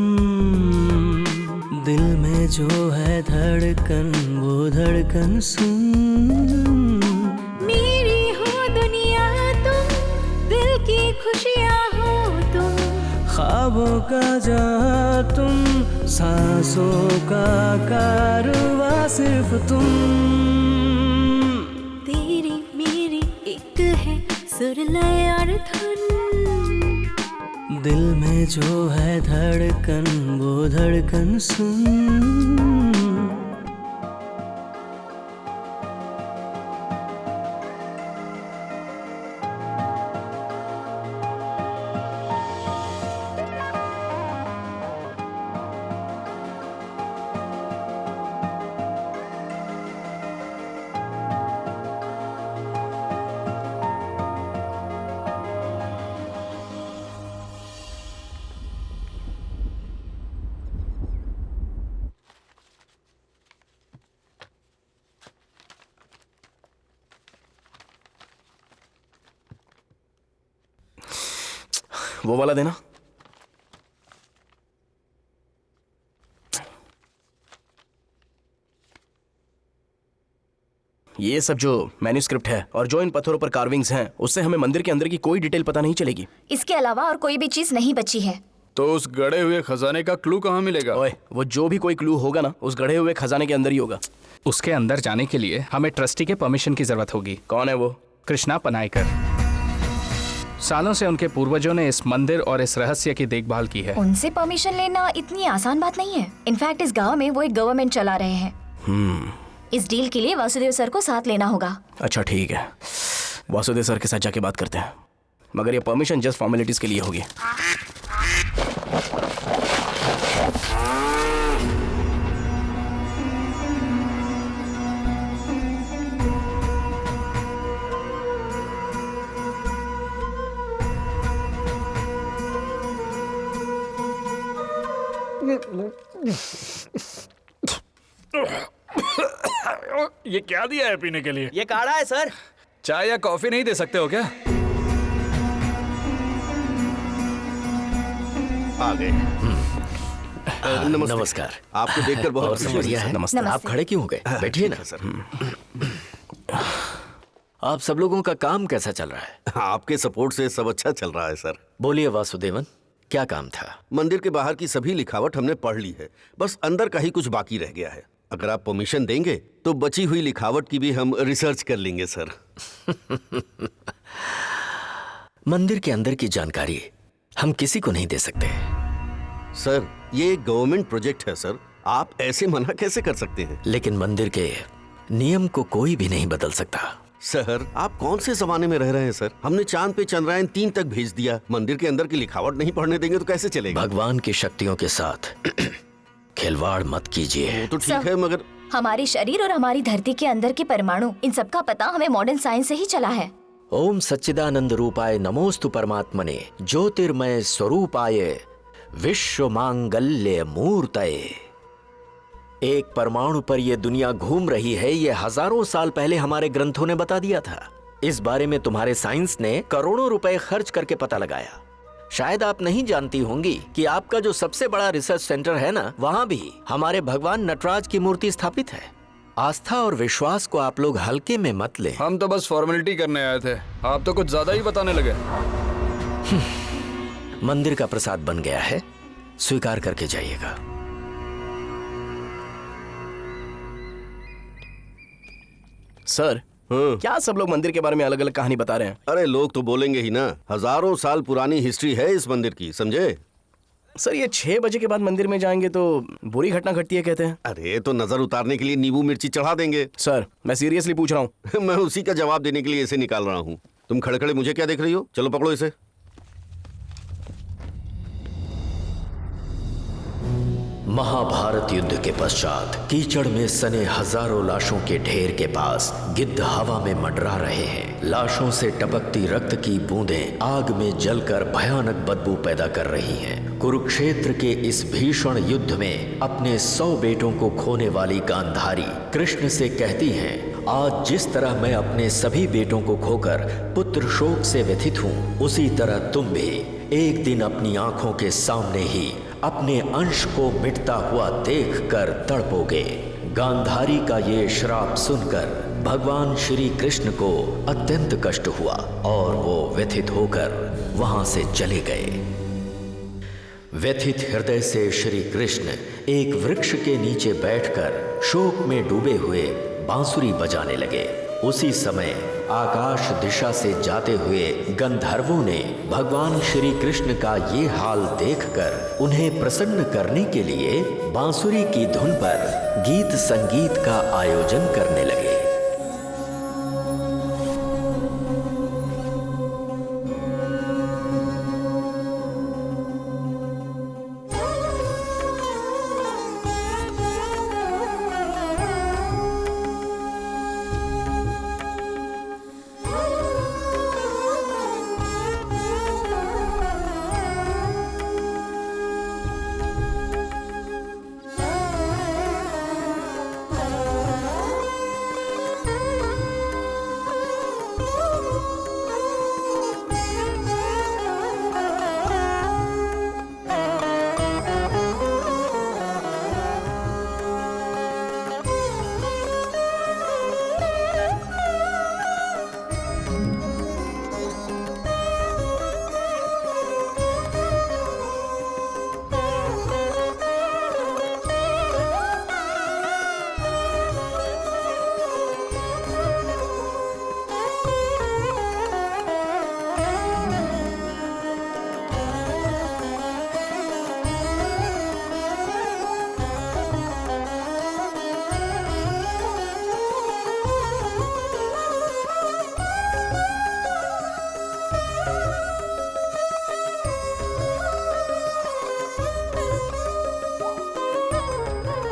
दिल में जो है धड़कन वो धड़कन सुन। मेरी हो दुनिया तुम, दिल की खुशियाँ हो तुम, ख्वाबों का जहां तुम, सांसों का कारवां सिर्फ तुम। तेरी मेरी एक है सुरलय और धुन, दिल में जो है धड़कन वो धड़कन सुन। वो वाला देना। ये सब जो मैन्यूस्क्रिप्ट है और जो इन पत्थरों पर कार्विंग्स हैं, उससे हमें मंदिर के अंदर की कोई डिटेल पता नहीं चलेगी। इसके अलावा और कोई भी चीज नहीं बची है। तो उस गड़े हुए खजाने का क्लू कहाँ मिलेगा? ओए, वो जो भी कोई क्लू होगा ना, उस गड़े हुए खजाने के अंदर ही होगा। उसके अंदर जाने के लिए हमें ट्रस्टी के परमिशन की जरूरत होगी। कौन है वो? कृष्णा पनायकर। सालों से उनके पूर्वजों ने इस मंदिर और इस रहस्य की देखभाल की है। उनसे परमिशन लेना इतनी आसान बात नहीं है। इनफैक्ट इस गांव में वो एक गवर्नमेंट चला रहे हैं। इस डील के लिए वासुदेव सर को साथ लेना होगा। अच्छा ठीक है, वासुदेव सर के साथ जाके बात करते हैं, मगर ये परमिशन जस्ट फॉर्मेलिटीज के लिए होगी। ये क्या दिया है पीने के लिए? ये काढ़ा है सर। चाय या कॉफी नहीं दे सकते हो क्या? आ गए। नमस्कार। आपको देखकर बहुत और खुशी बढ़िया है। नमस्ते। आप खड़े क्यों हो गए? बैठिए ना सर। आप सब लोगों का काम कैसा चल रहा है? आपके सपोर्ट से सब अच्छा चल रहा है सर। बोलिए वासुदेवन, क्या काम था? मंदिर के बाहर की सभी लिखावट हमने पढ़ ली है, बस अंदर का ही कुछ बाकी रह गया है। अगर आप परमिशन देंगे तो बची हुई लिखावट की भी हम रिसर्च कर लेंगे सर। मंदिर के अंदर की जानकारी हम किसी को नहीं दे सकते। सर, ये एक गवर्नमेंट प्रोजेक्ट है सर, आप ऐसे मना कैसे कर सकते हैं? लेकिन मंदिर के नियम को कोई भी नहीं बदल सकता। सर, आप कौन से जमाने में रह रहे हैं सर? हमने चांद पे चंद्रयान 3 तक भेज दिया, मंदिर के अंदर की लिखावट नहीं पढ़ने देंगे तो कैसे चलेगा? भगवान की शक्तियों के साथ खिलवाड़ मत कीजिए। वो तो ठीक है, मगर हमारे शरीर और हमारी धरती के अंदर के परमाणु, इन सब का पता हमें मॉडर्न साइंस से ही चला है। ओम सच्चिदानंद रूपाय नमोस्तु परमात्मने ज्योतिर्मय स्वरूपाय विश्व मांगल्य मूर्तये। एक परमाणु पर यह दुनिया घूम रही है, ये हजारों साल पहले हमारे ग्रंथों ने बता दिया था। इस बारे में तुम्हारे साइंस ने करोड़ों रुपए खर्च करके पता लगाया। शायद आप नहीं जानती होंगी कि आपका जो सबसे बड़ा रिसर्च सेंटर है ना, वहाँ भी हमारे भगवान नटराज की मूर्ति स्थापित है। आस्था और विश्वास को आप लोग हल्के में मत लें। हम तो बस फॉर्मेलिटी करने आए थे, आप तो कुछ ज्यादा ही बताने लगे। मंदिर का प्रसाद बन गया है, स्वीकार करके जाइएगा। सर, क्या सब लोग मंदिर के बारे में अलग अलग कहानी बता रहे हैं? अरे लोग तो बोलेंगे ही ना, हजारों साल पुरानी हिस्ट्री है इस मंदिर की, समझे? सर, ये 6 बजे के बाद मंदिर में जाएंगे तो बुरी घटना घटती है कहते हैं। अरे तो नजर उतारने के लिए नींबू मिर्ची चढ़ा देंगे। सर, मैं सीरियसली पूछ रहा हूँ। मैं उसी का जवाब देने के लिए इसे निकाल रहा हूँ। तुम खड़े खड़े मुझे क्या देख रही हो? चलो पकड़ो इसे। महाभारत युद्ध के पश्चात कीचड़ में सने हजारों लाशों के ढेर के पास गिद्ध हवा में मंडरा रहे हैं। लाशों से टपकती रक्त की बूंदें आग में जलकर भयानक बदबू पैदा कर रही हैं। कुरुक्षेत्र के इस भीषण युद्ध में अपने 100 बेटों को खोने वाली गांधारी कृष्ण से कहती हैं, आज जिस तरह मैं अपने सभी बेटों को खोकर पुत्र शोक से व्यथित हूँ, उसी तरह तुम भी एक दिन अपनी आंखों के सामने ही अपने अंश को मिटता हुआ देखकर तड़पोगे। गांधारी का ये श्राप सुनकर भगवान श्री कृष्ण को अत्यंत कष्ट हुआ और वो व्यथित होकर वहां से चले गए। व्यथित हृदय से श्री कृष्ण एक वृक्ष के नीचे बैठकर शोक में डूबे हुए बांसुरी बजाने लगे। उसी समय आकाश दिशा से जाते हुए गंधर्वों ने भगवान श्री कृष्ण का ये हाल देखकर उन्हें प्रसन्न करने के लिए बांसुरी की धुन पर गीत संगीत का आयोजन करने लगे।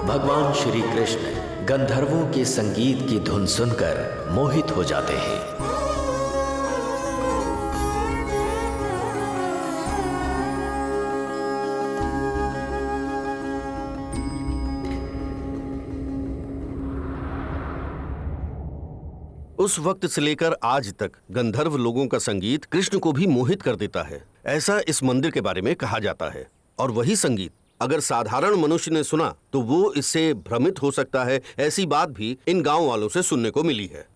भगवान श्री कृष्ण गंधर्वों के संगीत की धुन सुनकर मोहित हो जाते हैं। उस वक्त से लेकर आज तक गंधर्व लोगों का संगीत कृष्ण को भी मोहित कर देता है, ऐसा इस मंदिर के बारे में कहा जाता है। और वही संगीत अगर साधारण मनुष्य ने सुना तो वो इससे भ्रमित हो सकता है, ऐसी बात भी इन गांव वालों से सुनने को मिली है।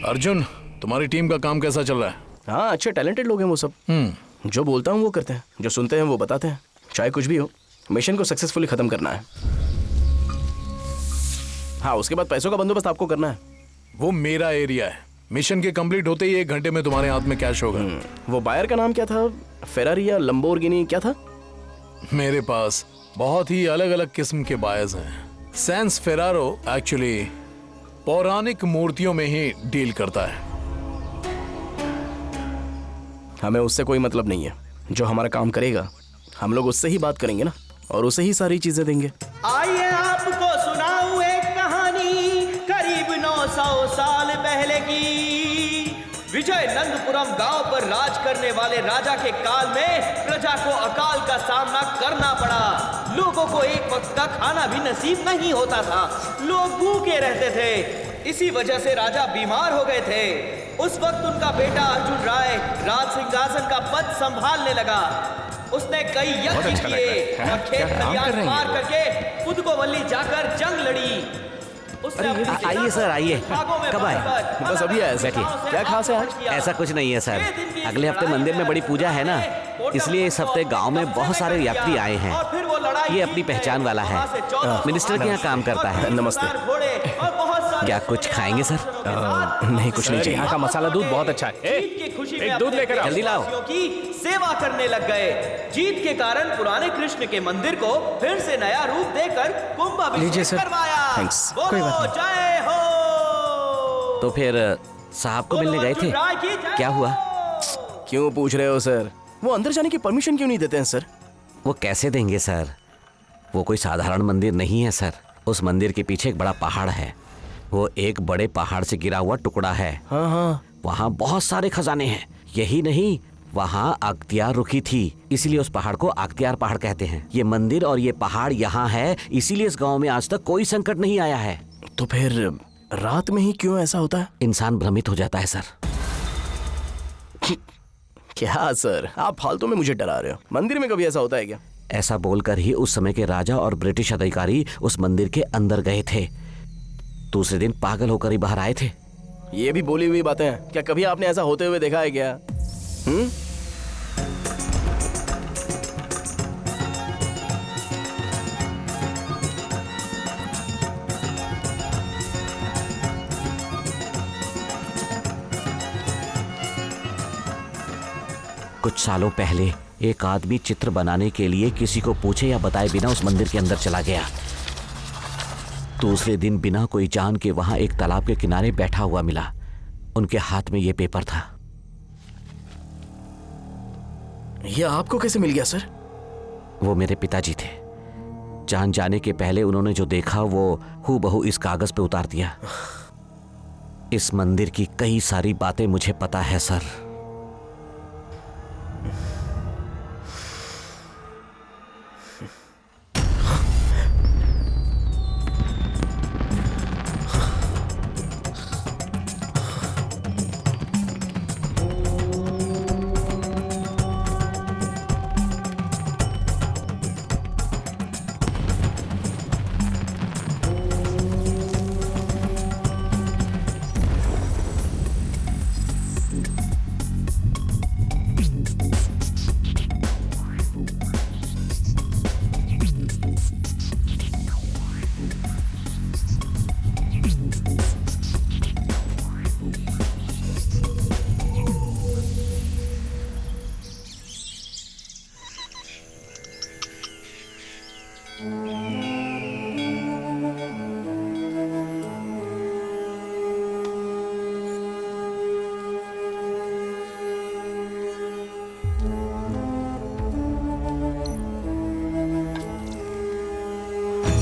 अर्जुन, तुम्हारी टीम का काम कैसा चल रहा है? हाँ, अच्छे टैलेंटेड लोग हैं वो सब। जो बोलता हूँ वो करते हैं, जो सुनते हैं वो बताते हैं। चाहे कुछ भी हो, मिशन को सक्सेसफुली खत्म करना है। हाँ, उसके बाद पैसों का बंदोबस्त आपको करना है। वो मेरा एरिया है। मिशन के कंप्लीट होते ही 1 घंटे में तुम्हारे हाथ में कैश होगा। वो बायर का नाम क्या था? फेरारी या लंबोर्गिनी क्या था? मेरे पास बहुत ही अलग अलग किस्म के बायर्स हैं। सैंस फेरारो एक्चुअली पौराणिक मूर्तियों में ही डील करता है। हमें उससे कोई मतलब नहीं है। जो हमारा काम करेगा हम लोग उससे ही बात करेंगे ना, और उसे ही सारी चीजें देंगे। आइए आपको सुनाऊं एक कहानी करीब 900 साल पहले की। विजय नंदपुरम गांव पर राज करने वाले राजा के काल में प्रजा को अकाल का सामना करना पड़ा। लोगों को एक वक्त का खाना भी नसीब नहीं होता था। लोग भूखे रहते थे। इसी वजह से राजा बीमार हो गए थे। उस वक्त उनका बेटा अर्जुन राय राज सिंहासन का पद संभालने लगा। उसने कई यज्ञ किए और खेत खलियान पार करके पुदकोवल्ली जाकर जंग लड़ी। आइए सर, आइए। कब आए? बस अभी आया। बैठिए। क्या खास है आज? ऐसा कुछ नहीं है सर, अगले हफ्ते मंदिर में बड़ी पूजा है ना, इसलिए इस हफ्ते गांव में बहुत सारे यात्री आए हैं। ये अपनी पहचान वाला है, मिनिस्टर के यहाँ काम करता है। नमस्ते। क्या कुछ खाएंगे सर? नहीं, कुछ नहीं चाहिए। यहाँ का मसाला दूध बहुत अच्छा है। एक दूध लेकर आओ। जल्दी लाओ। की सेवा करने लग गए। जीत के कारण पुराने कृष्ण के मंदिर को फिर से नया रूप देकर कुंभाभिषेक करवाया। थैंक्स, कोई बात नहीं। जय हो। तो फिर साहब को मिलने गए थे, क्या हुआ? क्यों पूछ रहे हो सर? वो अंदर जाने की परमिशन क्यों नहीं देते हैं सर? वो कैसे देंगे सर? वो कोई साधारण मंदिर नहीं है सर। उस मंदिर के पीछे एक बड़ा पहाड़ है। वो एक बड़े पहाड़ से गिरा हुआ टुकड़ा है। हाँ हाँ। वहाँ बहुत सारे खजाने हैं। यही नहीं, वहाँ अख्तियार रुकी थी, इसीलिए उस पहाड़ को अख्तियार पहाड़ कहते हैं। ये मंदिर और ये पहाड़ यहाँ है, इसीलिए इस गांव में आज तक कोई संकट नहीं आया है। तो फिर रात में ही क्यों ऐसा होता है? इंसान भ्रमित हो जाता है सर। क्या सर, आप फालतू में मुझे डरा रहे हो? मंदिर में कभी ऐसा होता है क्या? ऐसा बोलकर ही उस समय के राजा और ब्रिटिश अधिकारी उस मंदिर के अंदर गए थे। दूसरे दिन पागल होकर ही बाहर आए थे। ये भी बोली हुई बातें हैं। क्या कभी आपने ऐसा होते हुए देखा है क्या? कुछ सालों पहले एक आदमी चित्र बनाने के लिए किसी को पूछे या बताए बिना उस मंदिर के अंदर चला गया। दूसरे दिन बिना कोई जान के वहां एक तालाब के किनारे बैठा हुआ मिला। उनके हाथ में यह पेपर था। यह आपको कैसे मिल गया सर? वो मेरे पिताजी थे। जान जाने के पहले उन्होंने जो देखा वो हूबहू इस कागज पे उतार दिया। इस मंदिर की कई सारी बातें मुझे पता है सर।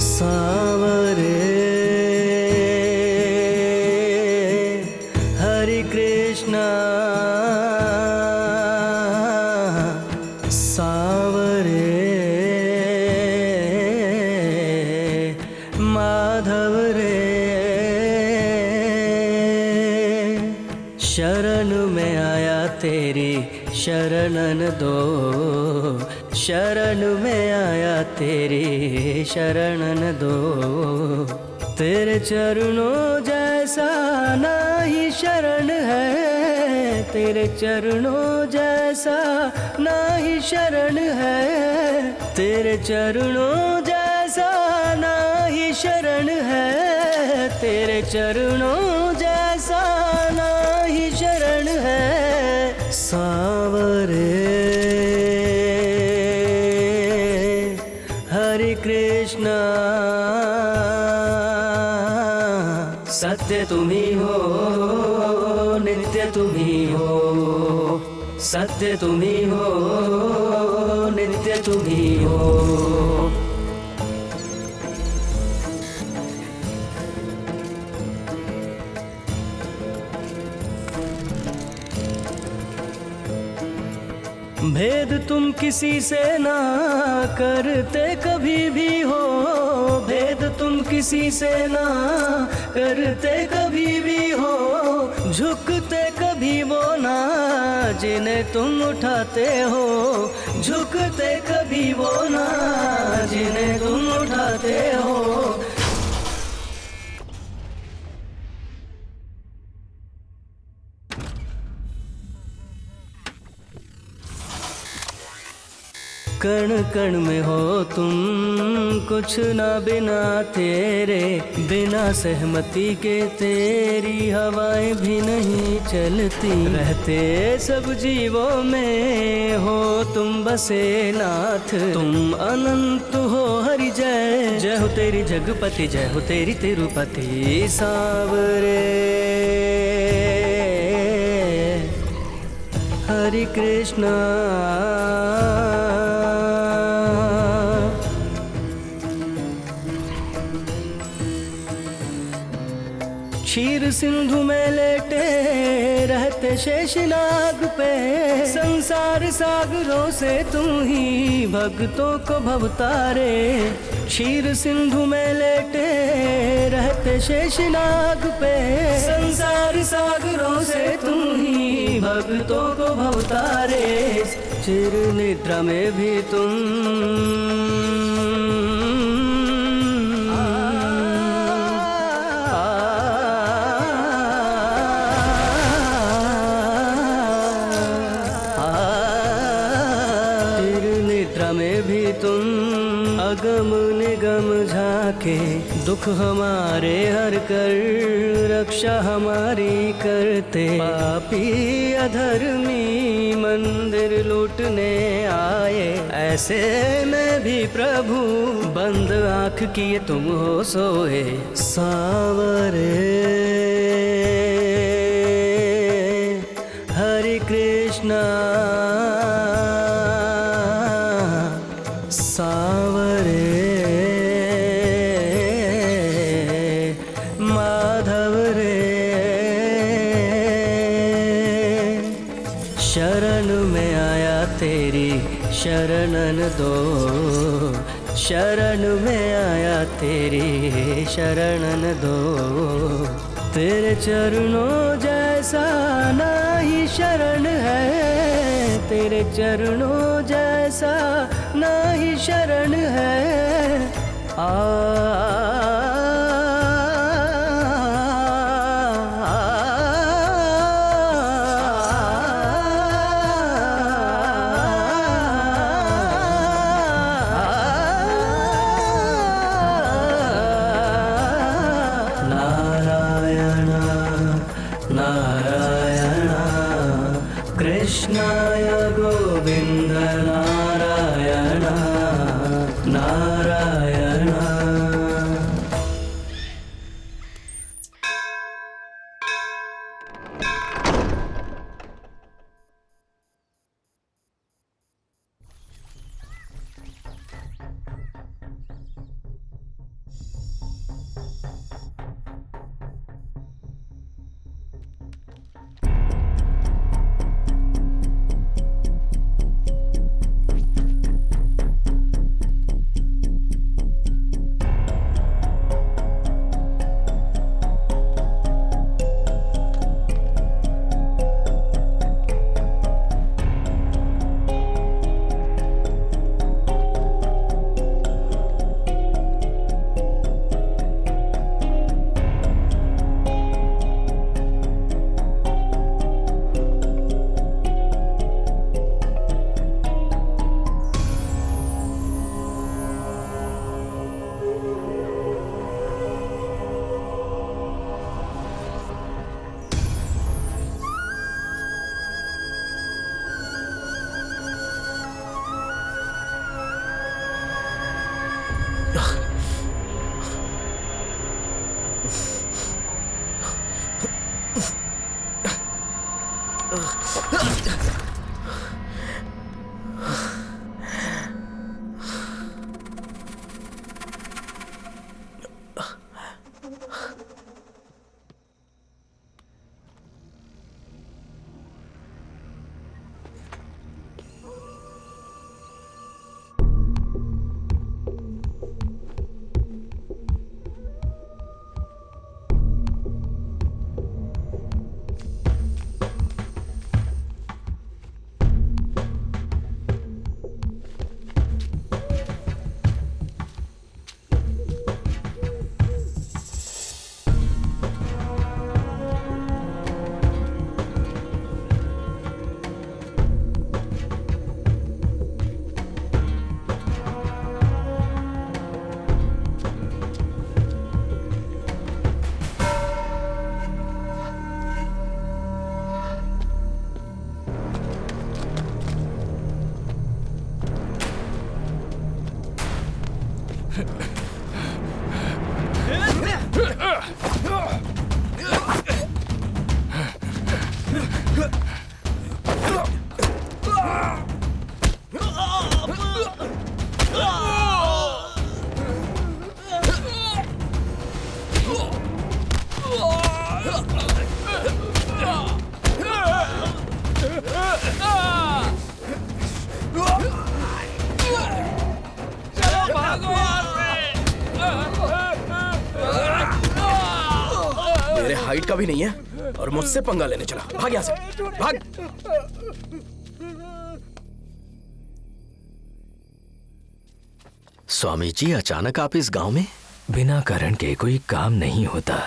सावरे हरे कृष्णा सावरे माधव रे शरण में आया तेरी शरणन दो, शरण में आया तेरी शरणन दो। तेरे चरणों जैसा नाही शरण है, तेरे चरणों जैसा नाही शरण है, तेरे चरणों जैसा नाही शरण है, तेरे चरणों जैसा नाही शरण है। सावरे हरे कृष्णा सत्य तुम्ही हो, नित्य तुम्ही हो, सत्य तुम्ही हो, नित्य तुम्ही हो। भेद तुम किसी से ना करते कभी भी हो, भेद तुम किसी से ना करते कभी भी हो, झुकते कभी वो ना जिन्हें तुम उठाते हो, झुकते कभी वो ना जिन्हें तुम उठाते हो। कण कण में हो तुम, कुछ ना बिना तेरे, बिना सहमति के तेरी हवाएं भी नहीं चलती। रहते सब जीवों में हो तुम बसे नाथ, तुम अनंत हो हरि जय, जय हो तेरी जगपति, जय हो तेरी तिरुपति। सावरे हरे कृष्णा क्षीर सिंधु में लेटे रहते शेषनाग पे। संसार सागरों से तुम ही भक्तों को भवतारे। क्षीर सिंधु में लेटे रहते शेषनाग पे। संसार सागरों से तुम ही भक्तों को भवतारे। चिर निद्रा में भी तुम अगम निगम झाके। दुख हमारे हर कर रक्षा हमारी करते। पापी अधर्मी मंदिर लूटने आए। ऐसे में भी प्रभु बंद आँख किए तुम हो सोए। सावरे हरे कृष्णा सावरे माधव रे। शरण में आया तेरी शरणन दो। शरण में आया तेरी शरणन दो। तेरे चरणों जैसा नहीं शरण है। तेरे चरणों जैसा नहीं शरण है। नारायण नारायण कृष्णाय गोविंद नारायण नारायण। हाइट का भी नहीं है और मुझसे पंगा लेने चला। भाग यहाँ से, भाग। स्वामी जी, अचानक आप इस गांव में? बिना कारण के कोई काम नहीं होता।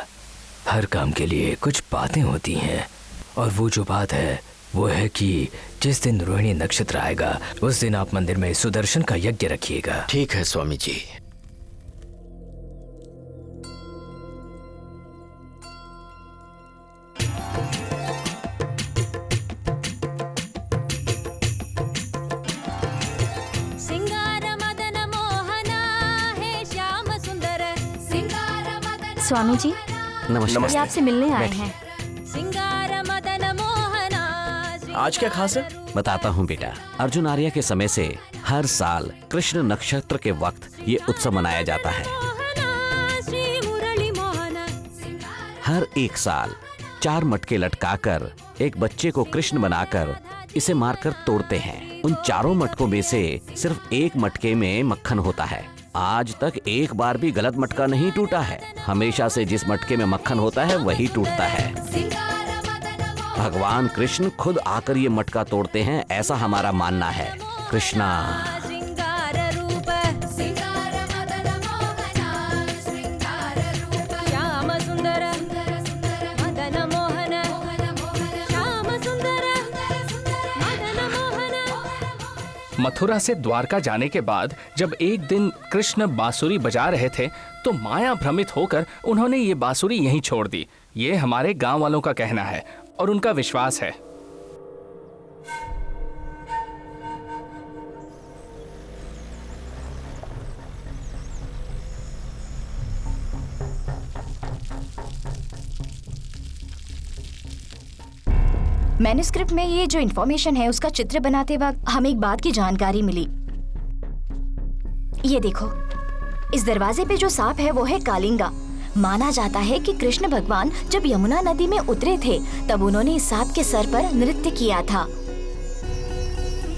हर काम के लिए कुछ बातें होती हैं, और वो जो बात है वो है कि जिस दिन रोहिणी नक्षत्र आएगा उस दिन आप मंदिर में सुदर्शन का यज्ञ रखिएगा। ठीक है स्वामी जी। स्वामी जी, नमस्कार। ये आपसे मिलने आए हैं। आज क्या खास है? बताता हूँ बेटा। अर्जुन आर्य के समय से हर साल कृष्ण नक्षत्र के वक्त ये उत्सव मनाया जाता है। हर एक साल 4 मटके लटकाकर एक बच्चे को कृष्ण बनाकर इसे मारकर तोड़ते हैं। उन चारों मटकों में से सिर्फ एक मटके में मक्खन होता है। आज तक एक बार भी गलत मटका नहीं टूटा है। हमेशा से जिस मटके में मक्खन होता है वही टूटता है। भगवान कृष्ण खुद आकर ये मटका तोड़ते हैं, ऐसा हमारा मानना है। कृष्णा। मथुरा से द्वारका जाने के बाद जब एक दिन कृष्ण बांसुरी बजा रहे थे तो माया भ्रमित होकर उन्होंने ये बांसुरी यहीं छोड़ दी। ये हमारे गांव वालों का कहना है और उनका विश्वास है। मैन्युस्क्रिप्ट में ये जो इन्फॉर्मेशन है उसका चित्र बनाते वक्त हमें एक बात की जानकारी मिली। ये देखो, इस दरवाजे पे जो सांप है वो है कालिंगा। माना जाता है कि कृष्ण भगवान जब यमुना नदी में उतरे थे तब उन्होंने इस सांप के सर पर नृत्य किया था,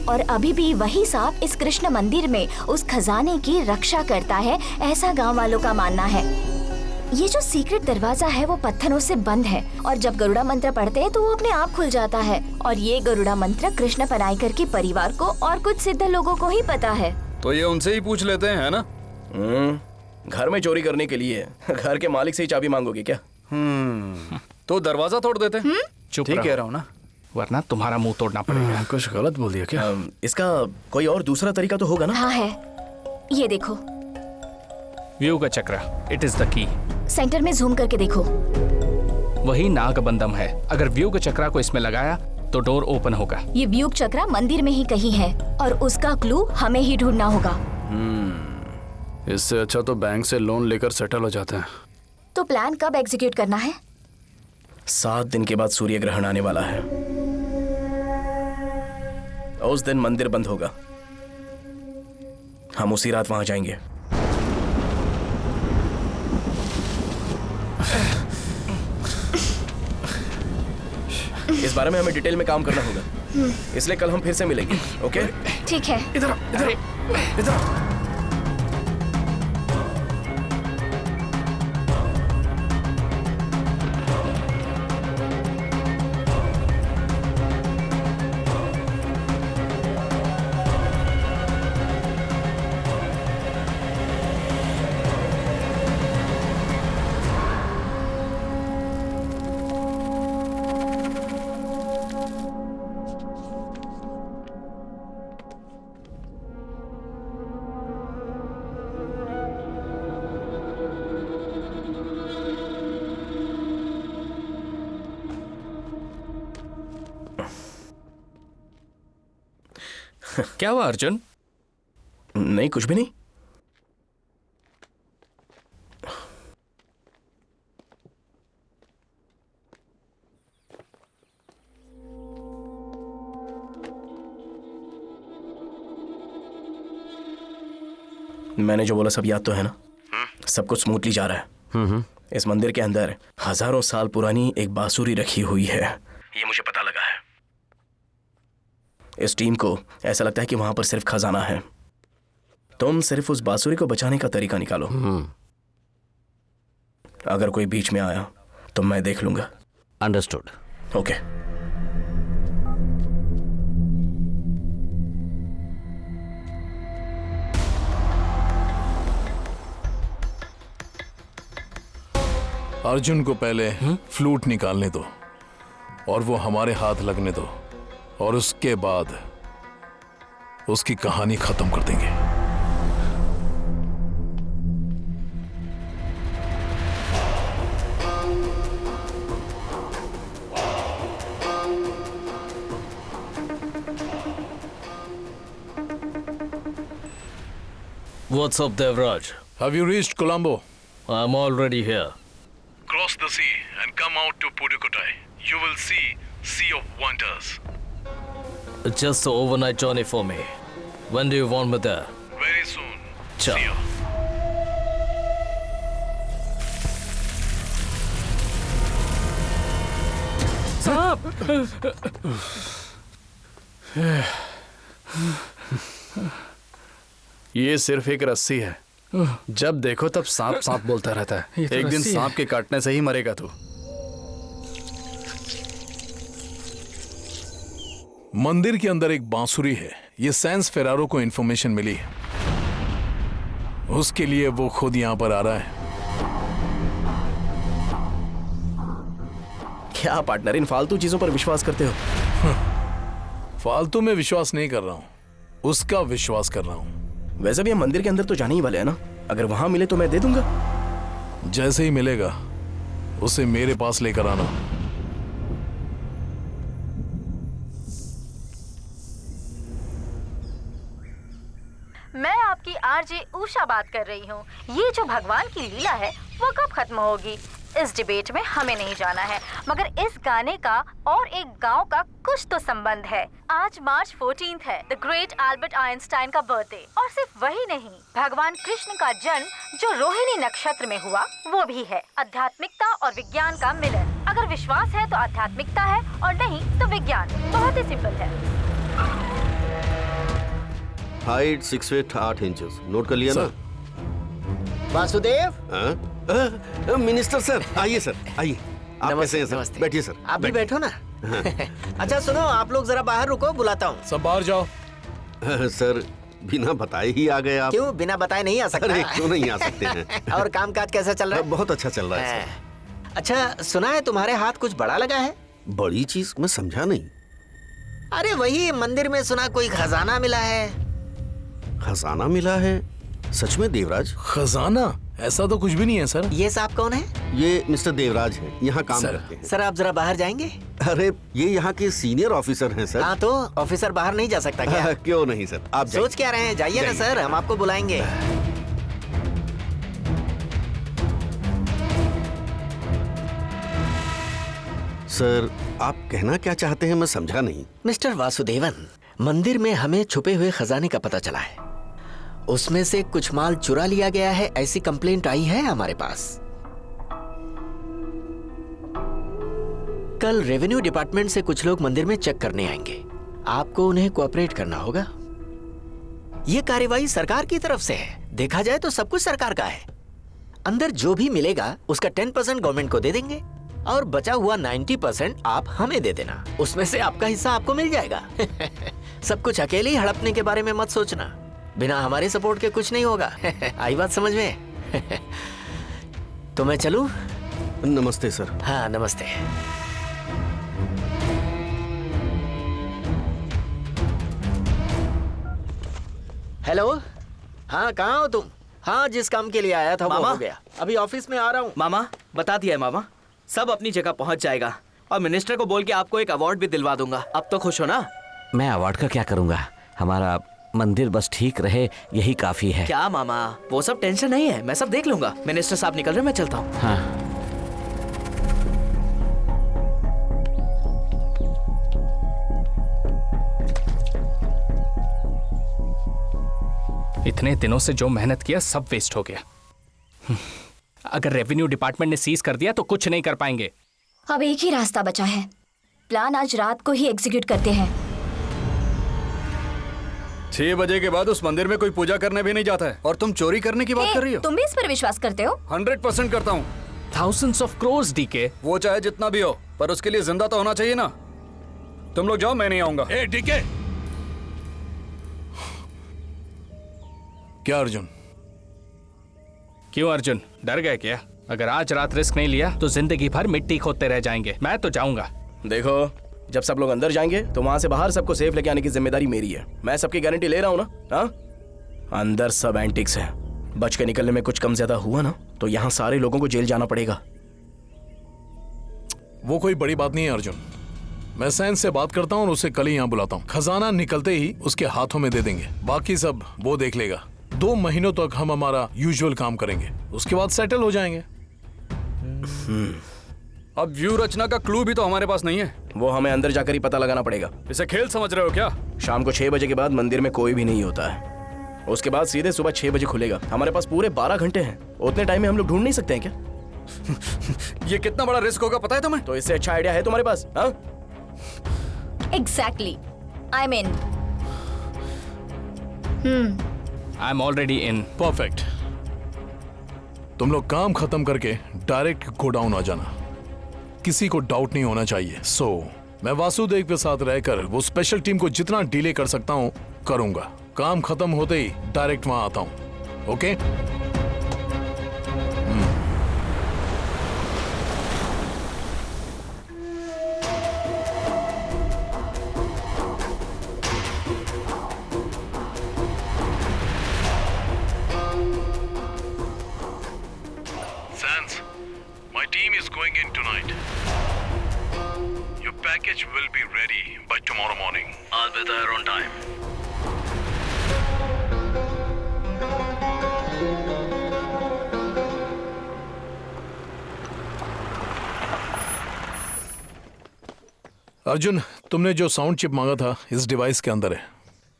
और अभी भी वही सांप इस कृष्ण मंदिर में उस खजाने की रक्षा करता है, ऐसा गांव वालों का मानना है। ये जो सीक्रेट दरवाजा है वो पत्थरों से बंद है, और जब गरुड़ा मंत्र पढ़ते हैं तो वो अपने आप खुल जाता है। और ये गरुड़ा मंत्र कृष्ण पनाईकर के परिवार को और कुछ सिद्ध लोगों को ही पता है। तो ये उनसे ही पूछ लेते हैं, है ना? घर में चोरी करने के लिए घर के मालिक से ही चाबी मांगोगे क्या? तो दरवाजा तोड़ देते। चुप ठीक रहो, कह रहा हूँ ना, वरना तुम्हारा मुंह तोड़ना पड़ेगा। कुछ गलत बोल दिया क्या? इसका कोई और दूसरा तरीका तो होगा ना? हाँ है, ये देखो। व्यूग चक्र, it is the key. Centre में जूम करके देखो। वही नागबंधम है। अगर व्यूग चक्रा को इसमें लगाया तो डोर ओपन होगा। ये व्यूग चक्रा मंदिर में ही कहीं है और उसका क्लू हमें ही ढूंढना होगा। इससे अच्छा तो बैंक से लोन लेकर सेटल हो जाते हैं। तो प्लान कब एग्जीक्यूट करना है? 7 दिन के बाद सूर्य ग्रहण आने वाला है। उस दिन मंदिर बंद होगा। हम उसी रात वहां जाएंगे। इस बारे में हमें डिटेल में काम करना होगा, इसलिए कल हम फिर से मिलेंगे। ओके? ठीक है। इधर इधर इधर। क्या हुआ अर्जुन? नहीं, कुछ भी नहीं। मैंने जो बोला सब याद तो है ना? सब कुछ स्मूथली जा रहा है। इस मंदिर के अंदर हजारों साल पुरानी एक बांसुरी रखी हुई है, ये मुझे पता लगा है। इस टीम को ऐसा लगता है कि वहां पर सिर्फ खजाना है। तुम सिर्फ उस बांसुरी को बचाने का तरीका निकालो। अगर कोई बीच में आया तो मैं देख लूंगा। अंडरस्टूड। ओके। अर्जुन को पहले फ्लूट निकालने दो और वो हमारे हाथ लगने दो, और उसके बाद उसकी कहानी खत्म कर देंगे। What's up, Devraj? Have you reached Colombo? I'm already here. Cross the sea and come out to Pudukkottai. You will see Sea of Wonders. It's just an overnight journey for me. When do you want me there? Very soon. Ciao. See ya. ये सिर्फ एक रस्सी है, जब देखो तब सांप सांप बोलता रहता है। एक दिन सांप के काटने से ही मरेगा तू। मंदिर के अंदर एक बांसुरी है, ये सैंस फेरारो को इन्फॉर्मेशन मिली है, उसके लिए वो खुद यहां पर आ रहा है। क्या पार्टनर, इन फालतू चीजों पर विश्वास करते हो? फालतू में विश्वास नहीं कर रहा हूं, उसका विश्वास कर रहा हूं। वैसे भी हम मंदिर के अंदर तो जाने ही वाले हैं ना, अगर वहां मिले तो मैं दे दूंगा। जैसे ही मिलेगा उसे मेरे पास लेकर आना। मैं आपकी आरजे उषा बात कर रही हूँ। ये जो भगवान की लीला है वो कब खत्म होगी, इस डिबेट में हमें नहीं जाना है, मगर इस गाने का और एक गांव का कुछ तो संबंध है। आज मार्च 14 है, द ग्रेट एल्बर्ट आइंस्टाइन का बर्थडे। और सिर्फ वही नहीं, भगवान कृष्ण का जन्म जो रोहिणी नक्षत्र में हुआ वो भी है। आध्यात्मिकता और विज्ञान का मिलन। अगर विश्वास है तो आध्यात्मिकता है, और नहीं तो विज्ञान। बहुत ही सिंपल है। Height 6 feet 8 inches. नोट कर लिया ना? वासुदेव। मिनिस्टर सर, आइए सर, आइए। आप कैसे हैं सर? बैठिए सर। आप भी बैठो ना। अच्छा सुनो, आप लोग जरा बाहर रुको, बुलाता हूँ। सब बाहर जाओ। सर बिना बताए ही आ गए आप। क्यों बिना बताए नहीं आ सकता? अरे क्यों नहीं आ सकते हैं। और कामकाज कैसा चल रहा है? बहुत अच्छा चल रहा है सर। अच्छा सुना है तुम्हारे हाथ कुछ बड़ा लगा है? बड़ी चीज? मैं समझा नहीं। अरे वही मंदिर में सुना कोई खजाना मिला है। खजाना मिला है? सच में देवराज? खजाना? ऐसा तो कुछ भी नहीं है सर। ये साहब कौन है? ये मिस्टर देवराज हैं, यहाँ काम करते हैं। सर आप जरा बाहर जाएंगे? अरे ये यहाँ के सीनियर ऑफिसर हैं सर। हाँ तो ऑफिसर बाहर नहीं जा सकता क्या? क्यों नहीं सर, आप सोच क्या रहे हैं? जाइए ना सर, हम आपको बुलाएंगे। सर आप कहना क्या चाहते हैं, मैं समझा नहीं। मिस्टर वासुदेवन, मंदिर में हमें छुपे हुए खजाने का पता चला है। उसमें से कुछ माल चुरा लिया गया है, ऐसी कंप्लेंट आई है हमारे पास। कल रेवेन्यू डिपार्टमेंट से कुछ लोग मंदिर में चेक करने आएंगे। आपको उन्हें कोऑपरेट करना होगा। यह कार्यवाही सरकार की तरफ से है। देखा जाए तो सब कुछ सरकार का है। अंदर जो भी मिलेगा उसका 10% गवर्नमेंट को दे देंगे, और बचा हुआ 90% आप हमें दे देना। उसमें से आपका हिस्सा आपको मिल जाएगा। सब कुछ अकेले ही हड़पने के बारे में मत सोचना, बिना हमारे सपोर्ट के कुछ नहीं होगा। आई बात समझ में? तो मैं चलूं? नमस्ते सर। हाँ नमस्ते। हेलो। हाँ कहाँ हो तुम? हाँ जिस काम के लिए आया था वो हो गया। अभी ऑफिस में आ रहा हूँ। मामा बता दिया है मामा, सब अपनी जगह पहुंच जाएगा। और मिनिस्टर को बोल के आपको एक अवार्ड भी दिलवा दूंगा। अब तो खुश हो ना? मैं अवार्ड का क्या करूंगा, हमारा मंदिर बस ठीक रहे यही काफी है। क्या मामा, वो सब टेंशन नहीं है, मैं सब देख लूंगा। मिनिस्टर साहब निकल रहे, मैं चलता हूँ। हाँ। इतने दिनों से जो मेहनत किया सब वेस्ट हो गया। अगर रेवेन्यू डिपार्टमेंट ने सीज कर दिया तो कुछ नहीं कर पाएंगे। अब एक ही रास्ता बचा है, प्लान आज रात को ही एग्जीक्यूट करते हैं। 6 बजे के बाद उस मंदिर में कोई पूजा करने भी नहीं जाता है, और तुम चोरी करने की बात कर रही हो? तुम भी इस पर विश्वास करते हो? 100% करता हूँ। thousands of crores, DK. वो चाहे जितना भी हो, पर उसके लिए जिंदा तो होना चाहिए ना। तुम लोग जाओ, मैं नहीं आऊंगा। ए डीके, क्या अर्जुन? क्यों अर्जुन, डर गए क्या? अगर आज रात रिस्क नहीं लिया तो जिंदगी भर मिट्टी खोदते रह जाएंगे। मैं तो जाऊंगा। देखो, जब सब लोग अंदर जाएंगे तो वहां से बाहर सबको सेफ लेके आने की जिम्मेदारी मेरी है। मैं सबकी गारंटी ले रहा हूं ना। हाँ, अंदर सब एंटिक्स है। बच के निकलने में कुछ कम ज्यादा हुआ ना तो यहाँ सारे लोगों को जेल जाना पड़ेगा। वो कोई बड़ी बात नहीं है अर्जुन। मैं सैन से बात करता हूँ और उसे कल ही यहाँ बुलाता हूँ। खजाना निकलते ही उसके हाथों में दे देंगे, बाकी सब वो देख लेगा। 2 महीनों तक हम हमारा यूजुअल काम करेंगे, उसके बाद सेटल हो जाएंगे। अब व्यू रचना का क्लू भी तो हमारे पास नहीं है। वो हमें अंदर जाकर ही पता लगाना पड़ेगा। इसे खेल समझ रहे हो क्या? शाम को 6 बजे के बाद मंदिर में कोई भी नहीं होता है। उसके बाद सीधे सुबह 6 बजे खुलेगा। हमारे पास पूरे 12 घंटे हैं। उतने टाइम में हम लोग ढूंढ नहीं सकते हैं क्या? ये कितना बड़ा रिस्क होगा पता है तुम्हें? तो इससे अच्छा आइडिया है तुम्हारे पास? हाँ? Exactly. I'm in. I'm already in. Perfect. तुम लोग काम खत्म करके डायरेक्ट गोडाउन आ जाना। किसी को डाउट नहीं होना चाहिए। मैं वासुदेव के साथ रहकर वो स्पेशल टीम को जितना डिले कर सकता हूँ करूंगा। काम खत्म होते ही डायरेक्ट वहां आता हूँ। Okay? Sans, my team is going in tonight. Your package will be ready by tomorrow morning. I'll be there on time. Arjun, तुमने जो साउंड चिप मांगा था इस डिवाइस के अंदर है।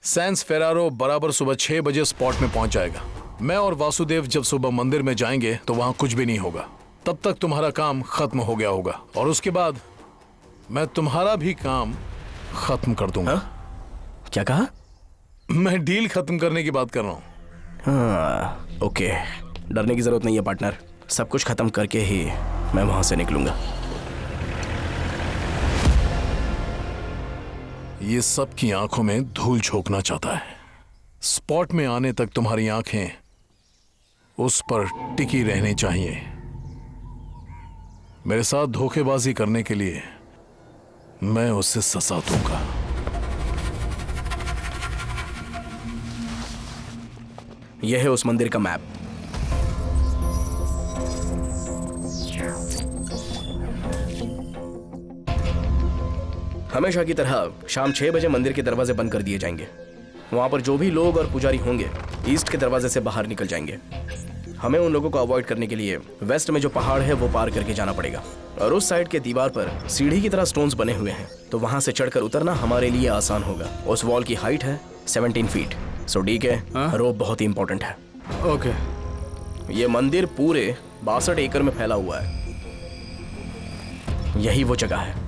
सैंस फेरारो बराबर सुबह 6 बजे स्पॉट में पहुंच जाएगा। मैं और वासुदेव जब सुबह मंदिर में जाएंगे तो वहां कुछ भी नहीं होगा। तब तक तुम्हारा काम खत्म हो गया होगा और उसके बाद मैं तुम्हारा भी काम खत्म कर दूंगा। क्या कहा? मैं डील खत्म करने की बात कर रहा हूँ। हाँ, ओके। डरने की जरूरत नहीं है पार्टनर। सब कुछ खत्म करके ही मैं वहां से निकलूंगा। ये सबकी आंखों में धूल झोंकना चाहता है। स्पॉट में आने तक तुम्हारी आंखें उस पर टिकी रहनी चाहिए। मेरे साथ धोखेबाजी करने के लिए मैं उसे सजा दूंगा। यह है उस मंदिर का मैप। हमेशा की तरह शाम 6 बजे मंदिर के दरवाजे बंद कर दिए जाएंगे। वहां पर जो भी लोग और पुजारी होंगे ईस्ट के दरवाजे से बाहर निकल जाएंगे। हमें उन लोगों को अवॉइड करने के लिए वेस्ट में जो पहाड़ है वो पार करके जाना पड़ेगा और उस साइड के दीवार पर सीढ़ी की तरह स्टोन्स बने हुए हैं, तो वहां से चढ़कर उतरना हमारे लिए आसान होगा। उस वॉल की हाइट है 17 फीट। सो ठीक है, रोप बहुत ही इंपॉर्टेंट है। ओके। ये मंदिर पूरे 62 एकड़ में फैला हुआ है। यही वो जगह है।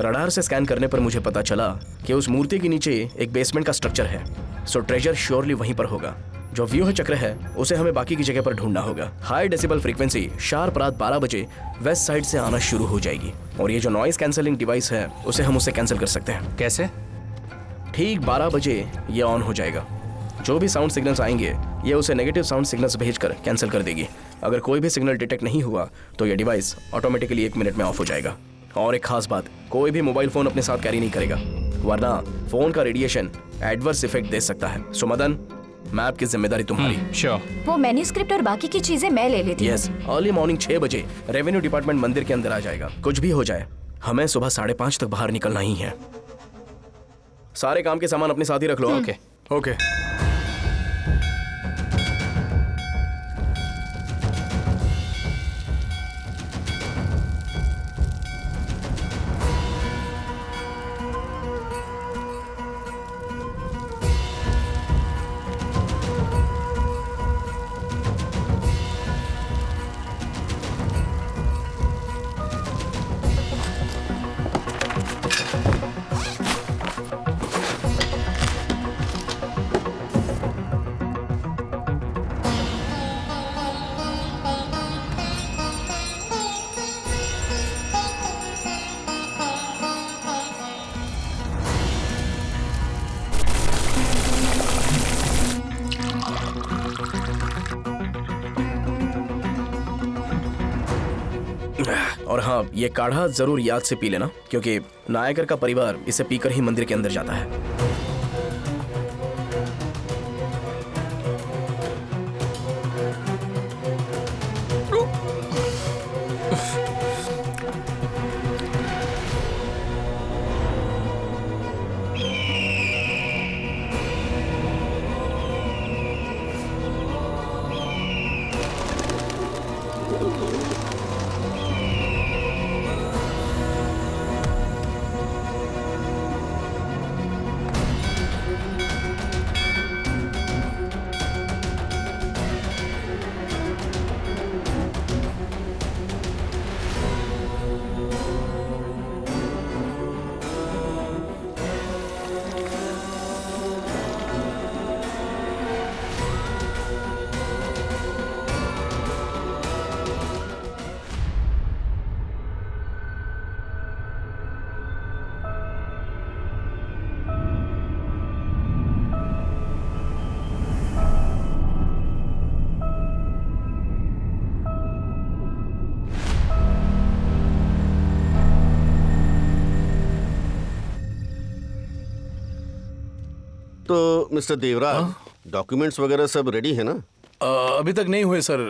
रडार से स्कैन करने पर मुझे पता चला कि उस मूर्ति के नीचे एक बेसमेंट का स्ट्रक्चर है। सो ट्रेजर श्योरली वहीं पर होगा। जो व्यूह चक्र है उसे हमें बाकी की जगह पर ढूंढना होगा। हाई डेसिबल फ्रीक्वेंसी शार्प रात 12 बजे वेस्ट साइड से आना शुरू हो जाएगी और ये जो नॉइस कैंसलिंग डिवाइस है उसे हम उसे कैंसिल कर सकते हैं। कैसे? ठीक 12 बजे ये ऑन हो जाएगा। जो भी साउंड सिग्नल्स आएंगे ये उसे नेगेटिव साउंड सिग्नल्स भेजकर कैंसिल कर देगी। अगर कोई भी सिग्नल डिटेक्ट नहीं हुआ तो ये डिवाइस ऑटोमेटिकली 1 मिनट में ऑफ हो जाएगा। और एक खास बात, कोई भी मोबाइल फोन अपने साथ कैरी नहीं करेगा, वरना फोन का रेडिएशन एडवर्स इफेक्ट दे सकता है। सो मदन, मैप की जिम्मेदारी तुम्हारी। श्योर। वो मैन्यूस्क्रिप्ट और बाकी की चीजें मैं ले लेती हूँ। यस, अर्ली मॉर्निंग 6 बजे रेवेन्यू डिपार्टमेंट मंदिर के अंदर आ जाएगा। कुछ भी हो जाए हमें सुबह 5:30 तक बाहर निकलना ही है। सारे काम के सामान अपने साथ ही रख लो। Okay okay. और हाँ, ये काढ़ा जरूर याद से पी लेना, क्योंकि नायकर का परिवार इसे पीकर ही मंदिर के अंदर जाता है। तो मिस्टर देवराज, डॉक्यूमेंट्स वगैरह सब रेडी है ना? अभी तक नहीं हुए सर,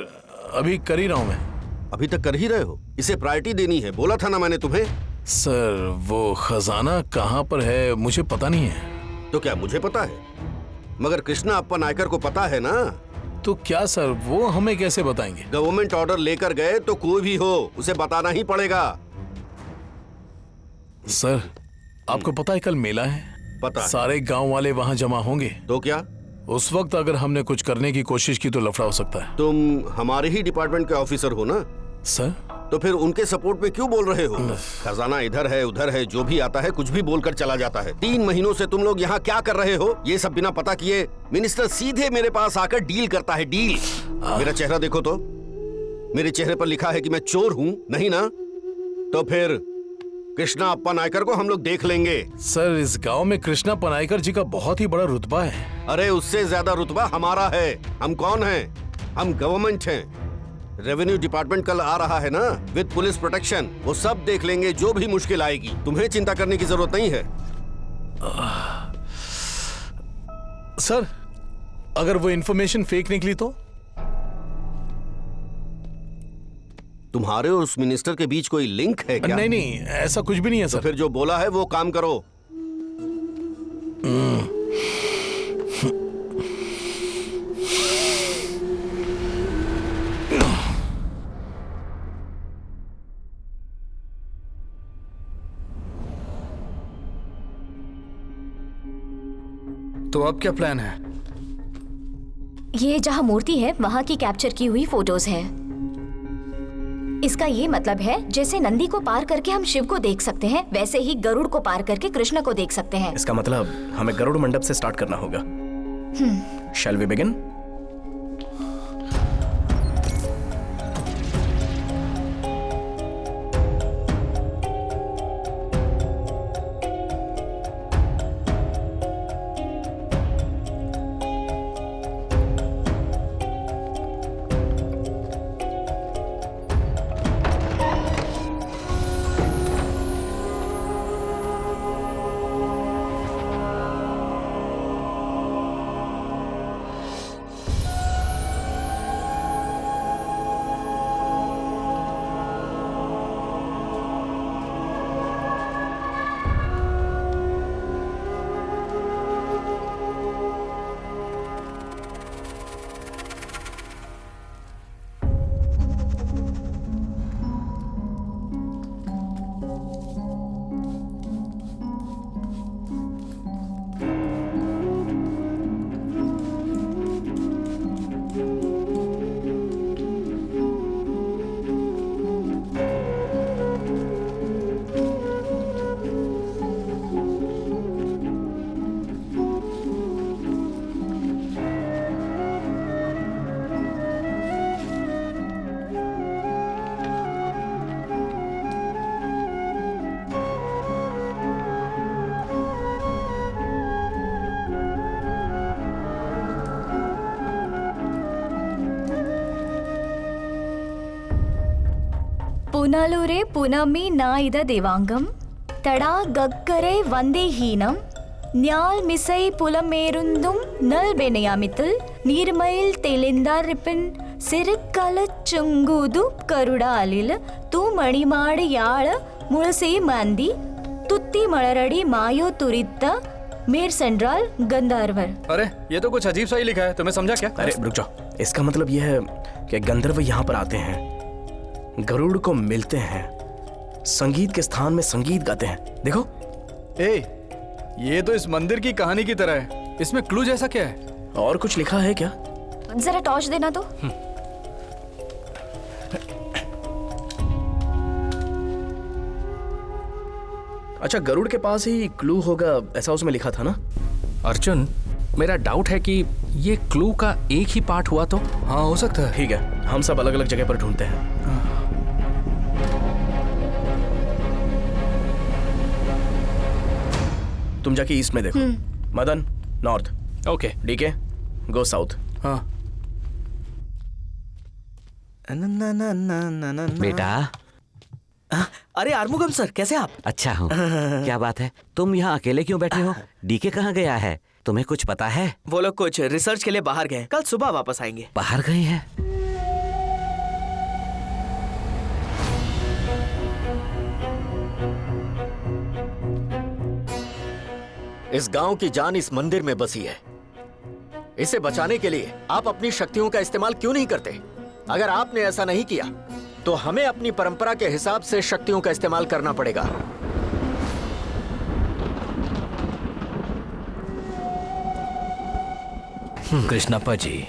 अभी कर ही रहा हूँ मैं। अभी तक कर ही रहे हो? इसे प्रायोरिटी देनी है, बोला था ना मैंने तुम्हें। सर वो खजाना कहाँ पर है मुझे पता नहीं है। तो क्या मुझे पता है? मगर कृष्णा अप्पा नायकर को पता है ना। तो क्या सर, वो हमें कैसे बताएंगे? गवर्नमेंट ऑर्डर लेकर गए तो कोई भी हो उसे बताना ही पड़ेगा। सर आपको पता है कल मेला है? पता है। सारे गांव वाले वहां जमा होंगे। तो क्या उस वक्त अगर हमने कुछ करने की कोशिश की तो लफड़ा हो सकता है। तुम हमारे ही डिपार्टमेंट के ऑफिसर हो ना सर? तो फिर उनके सपोर्ट में क्यों बोल रहे हो? खजाना इधर है उधर है, जो भी आता है कुछ भी बोलकर चला जाता है। 3 महीनों से तुम लोग यहाँ क्या कर रहे हो ये सब बिना पता किए? मिनिस्टर सीधे मेरे पास आकर डील करता है, डील। मेरा चेहरा देखो तो, मेरे चेहरे पर लिखा है कि मैं चोर हूँ, नहीं ना? तो फिर कृष्णा अप्पा नायकर को हम लोग देख लेंगे। सर इस गांव में कृष्णा पनायकर जी का बहुत ही बड़ा रुतबा है। अरे उससे ज्यादा रुतबा हमारा है। हम कौन हैं? हम गवर्नमेंट हैं। रेवेन्यू डिपार्टमेंट कल आ रहा है ना, विद पुलिस प्रोटेक्शन। वो सब देख लेंगे जो भी मुश्किल आएगी। तुम्हें चिंता करने की जरूरत नहीं है। सर अगर वो इंफॉर्मेशन फेक निकली तो? तुम्हारे और उस मिनिस्टर के बीच कोई लिंक है क्या? नहीं नहीं, ऐसा कुछ भी नहीं है सर। तो फिर जो बोला है वो काम करो। तो अब क्या प्लान है? ये जहाँ मूर्ति है वहाँ की कैप्चर की हुई फोटोज हैं। इसका ये मतलब है जैसे नंदी को पार करके हम शिव को देख सकते हैं, वैसे ही गरुड़ को पार करके कृष्ण को देख सकते हैं। इसका मतलब हमें गरुड़ मंडप से स्टार्ट करना होगा। Shall we begin? पुनलुरे पुनमी नाइद देवांगम तड़ा गक्करे वंदे हीनम न्याल मिसई पुलमेरुंदुम नल बेनयामितल नीरमैल तेलिंदारिपिन सिरकल चुंगुदु करुड़ालिल तू मणिमाड़ याळ मुळसे मांदी तुत्ती मळरड़ी मायो तुरित्ता मेर सेंट्रल गंधर्वर। अरे ये तो कुछ अजीब सा ही लिखा है, तुम्हें समझा क्या? अरे रुक जाओ, इसका मतलब यह है कि गंधर्व यहाँ पर आते हैं, गरुड़ को मिलते हैं, संगीत के स्थान में संगीत गाते हैं। देखो ये तो इस मंदिर की कहानी की तरह है, इसमें क्लू जैसा क्या है? और कुछ लिखा है क्या? जरा टॉर्च देना तो। अच्छा, गरुड़ के पास ही क्लू होगा ऐसा उसमें लिखा था ना? अर्जुन, मेरा डाउट है कि ये क्लू का एक ही पार्ट हुआ तो? हाँ हो सकता है। ठीक है, हम सब अलग अलग जगह पर ढूंढते हैं। तुम जाके ईस्ट में देखो, Madan north, okay, DK go south. हाँ बेटा। अरे आर्मुगम सर, कैसे आप? अच्छा हूँ। क्या बात है, तुम यहाँ अकेले क्यों बैठे हो? डीके कहाँ गया है, तुम्हें कुछ पता है? वो लोग कुछ रिसर्च के लिए बाहर गए, कल सुबह वापस आएंगे। बाहर गए हैं? इस गांव की जान इस मंदिर में बसी है। इसे बचाने के लिए आप अपनी शक्तियों का इस्तेमाल क्यों नहीं करते? अगर आपने ऐसा नहीं किया तो हमें अपनी परंपरा के हिसाब से शक्तियों का इस्तेमाल करना पड़ेगा। कृष्णप्पा जी,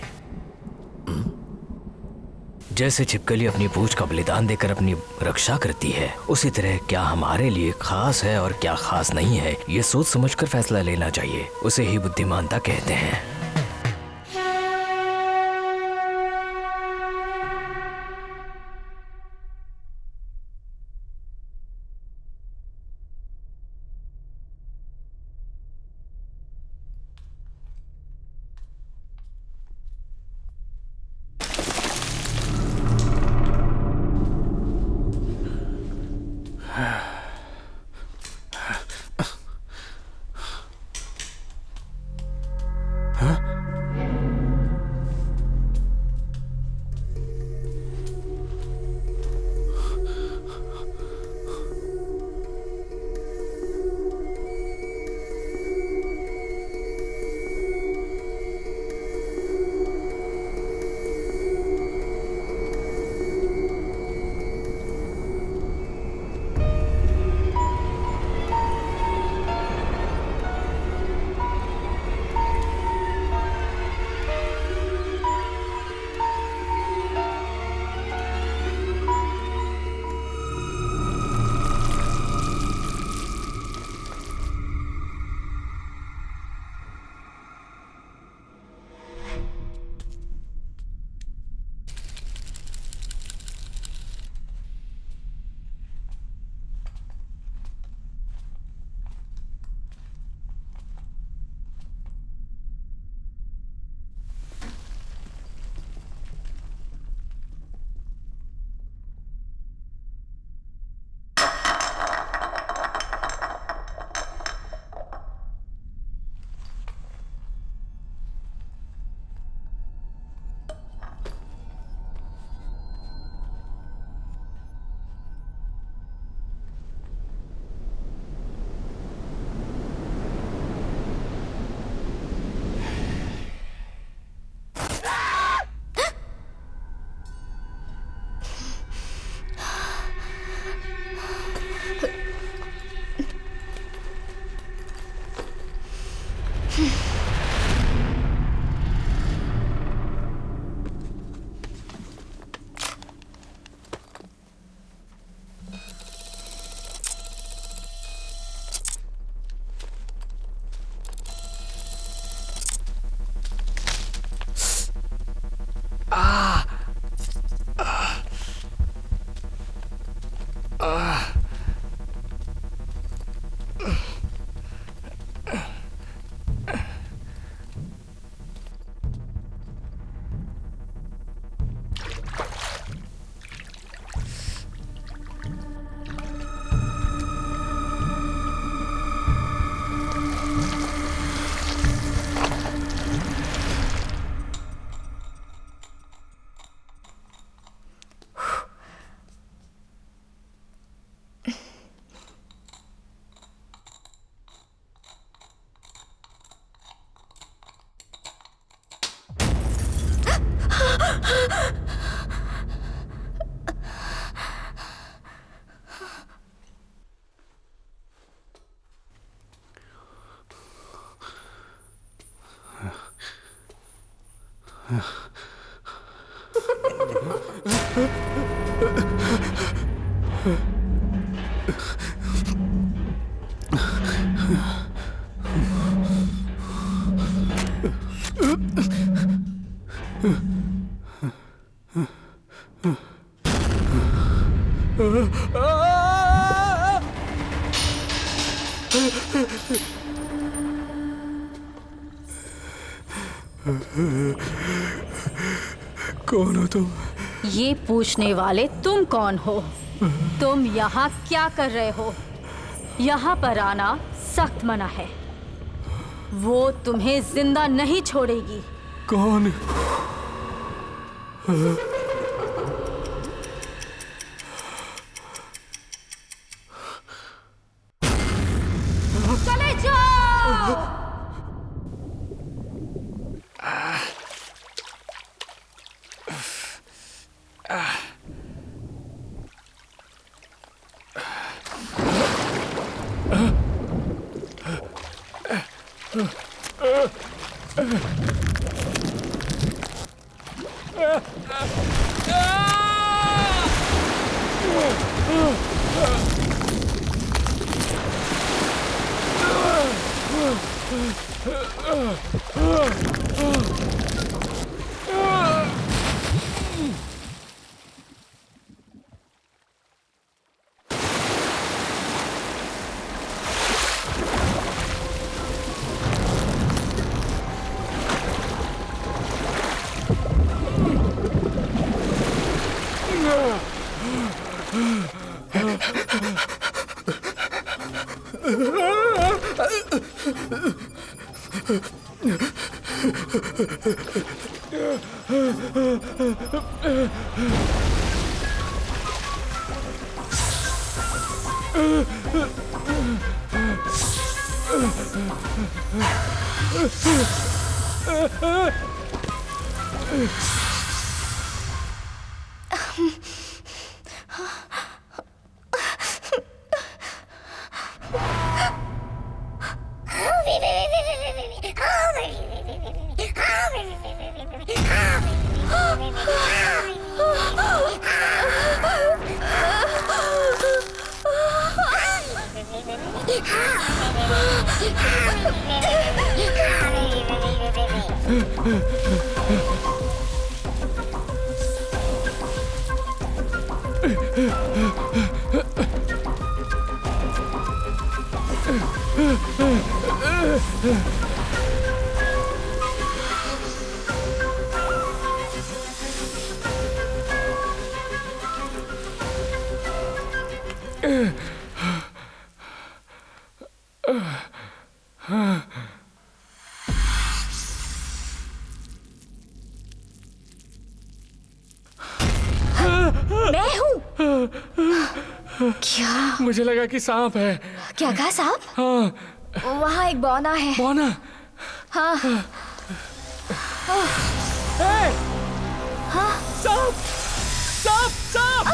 जैसे छिपकली अपनी पूंछ का बलिदान देकर अपनी रक्षा करती है, उसी तरह क्या हमारे लिए खास है और क्या खास नहीं है, ये सोच समझकर फैसला लेना चाहिए। उसे ही बुद्धिमानता कहते हैं। कौन हो तुम? ये पूछने वाले तुम कौन हो? तुम यहाँ क्या कर रहे हो? यहाँ पर आना सख्त मना है। वो तुम्हें जिंदा नहीं छोड़ेगी। कौन? चले जाओ। मैं हूँ। क्या? मुझे लगा कि सांप है। क्या कहा? सांप? हाँ। वहाँ एक बौना है। बौना? हाँ। हाँ। सांप! सांप! सांप!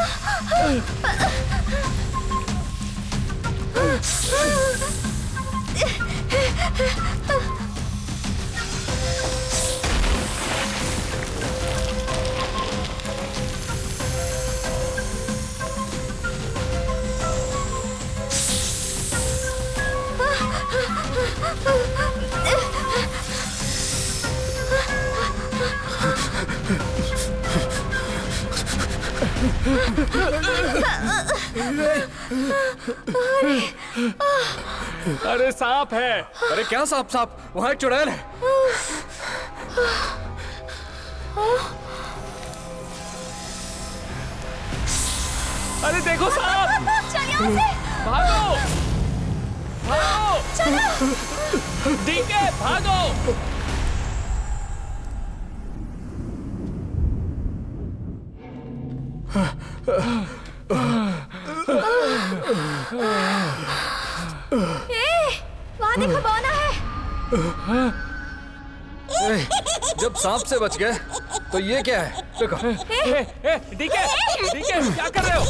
अरे सांप है। अरे क्या सांप? सांप वहाँ एक चुड़ैल है। अरे देखो सांप! भागो! भागो! डीके भागो! वहाँ देखो बौना है। जब सांप से बच गए तो ये क्या है? देखो। डीके, क्या कर रहे हो?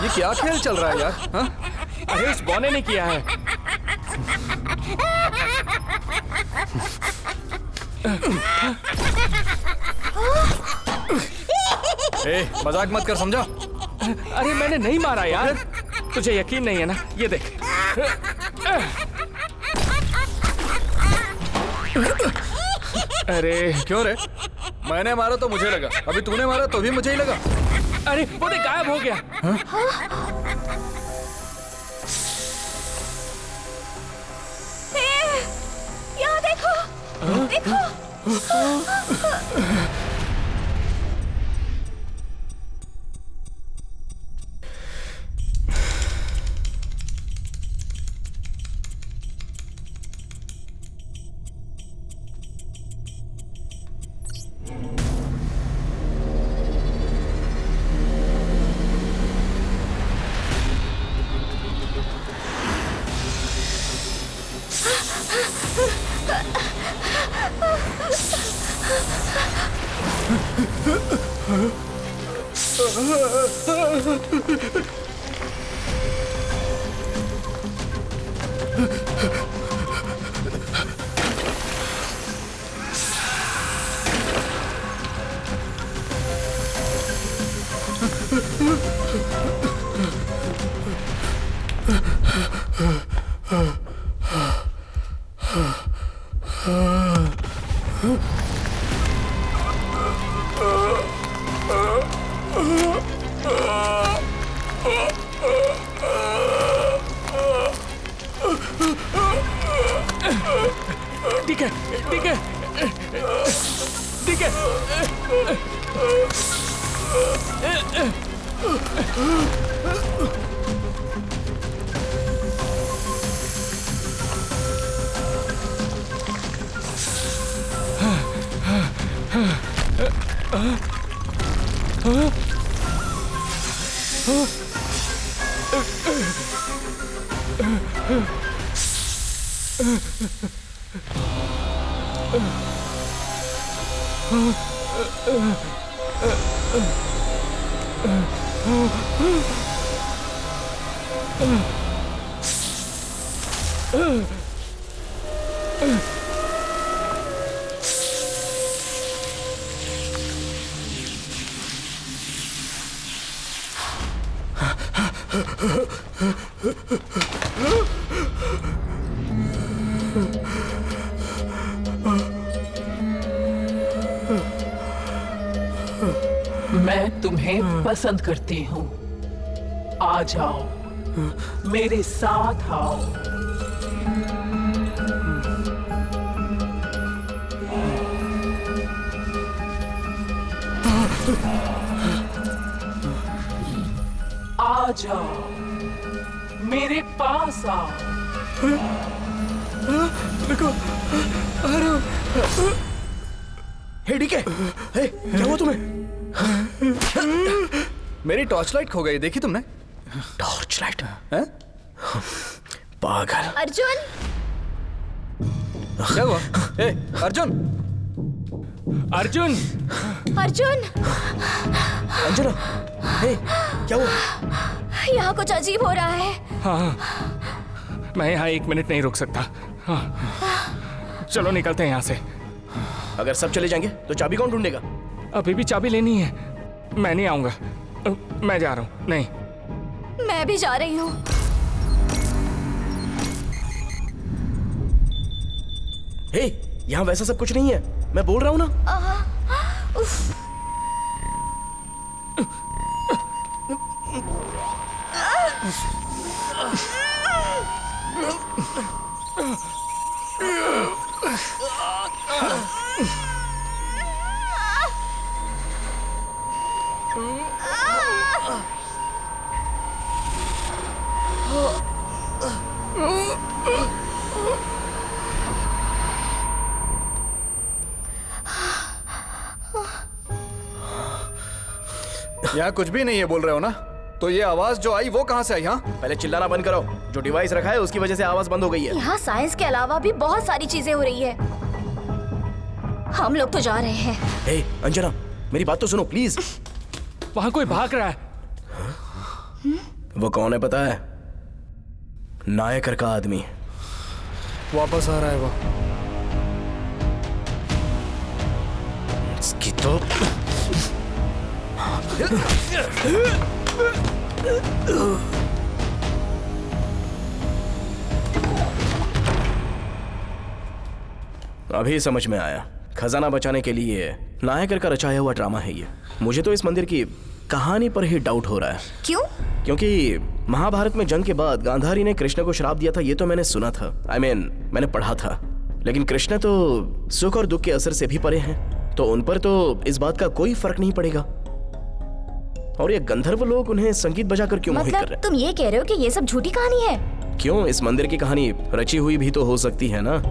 ये क्या खेल चल रहा है यार? हाँ? अरे इस बॉने ने किया है। मजाक मत कर, समझा? अरे मैंने नहीं मारा यार। तुझे यकीन नहीं है ना? ये देख। अरे क्यों रे? मैंने मारा तो मुझे लगा, अभी तूने मारा तो भी मुझे ही लगा। अरे वो देख, गायब हो गया। यहाँ देखो, देखो। ठीक है, ठीक है, ठीक है। मैं तुम्हें पसंद करती हूँ। आ जाओ, मेरे साथ आओ। आ जाओ, मेरे पास आओ। देखो, आ रहा हूँ। हे डीके, हे क्या हुआ तुम्हें? मेरी टॉर्च लाइट खो गई, देखी तुमने? Torch light? पागल। अर्जुन, क्या हुआ? ए, अर्जुन! अर्जुन! अर्जुन! अंजना, हे क्या हुआ? यहाँ कुछ अजीब हो रहा है। हाँ, मैं यहाँ 1 मिनट नहीं रुक सकता। हाँ, चलो निकलते हैं यहाँ से। अगर सब चले जाएंगे तो चाबी कौन ढूंढेगा? अभी भी चाबी लेनी है। मैं नहीं आऊंगा, मैं जा रहा हूँ। नहीं, मैं भी जा रही हूँ। हे, यहाँ वैसा सब कुछ नहीं है, मैं बोल रहा हूँ ना। उफ। यहाँ कुछ भी नहीं है बोल रहे हो ना? तो ये आवाज जो आई वो कहाँ से आई? हाँ, पहले चिल्लाना बंद करो। जो डिवाइस रखा है उसकी वजह से आवाज बंद हो गई है। यहाँ साइंस के अलावा भी बहुत सारी चीजें हो रही है। हम लोग तो जा रहे हैं। हे अंजना, मेरी बात तो सुनो प्लीज। वहाँ कोई भाग रहा है। वो कौन है पता है? नायकर का आदमी वापस आ रहा है वो। इसकी तो अभी समझ में आया। खजाना बचाने के लिए नायकर का रचाया हुआ ड्रामा है ये। मुझे तो इस मंदिर की कहानी पर ही डाउट हो रहा है। क्यों? क्योंकि महाभारत में जंग के बाद गांधारी ने कृष्ण को श्राप दिया था, ये तो मैंने सुना था। मैंने पढ़ा था। लेकिन कृष्ण तो सुख और दुख के असर से भी परे हैं, तो उन पर तो इस बात का कोई फर्क नहीं पड़ेगा। और ये गंधर्व लोग उन्हें संगीत बजाकर क्यों मोहित कर रहे हैं? तुम ये कह रहे हो कि ये सब झूठी कहानी है? क्यों, इस मंदिर की कहानी रची हुई भी तो हो सकती है ना।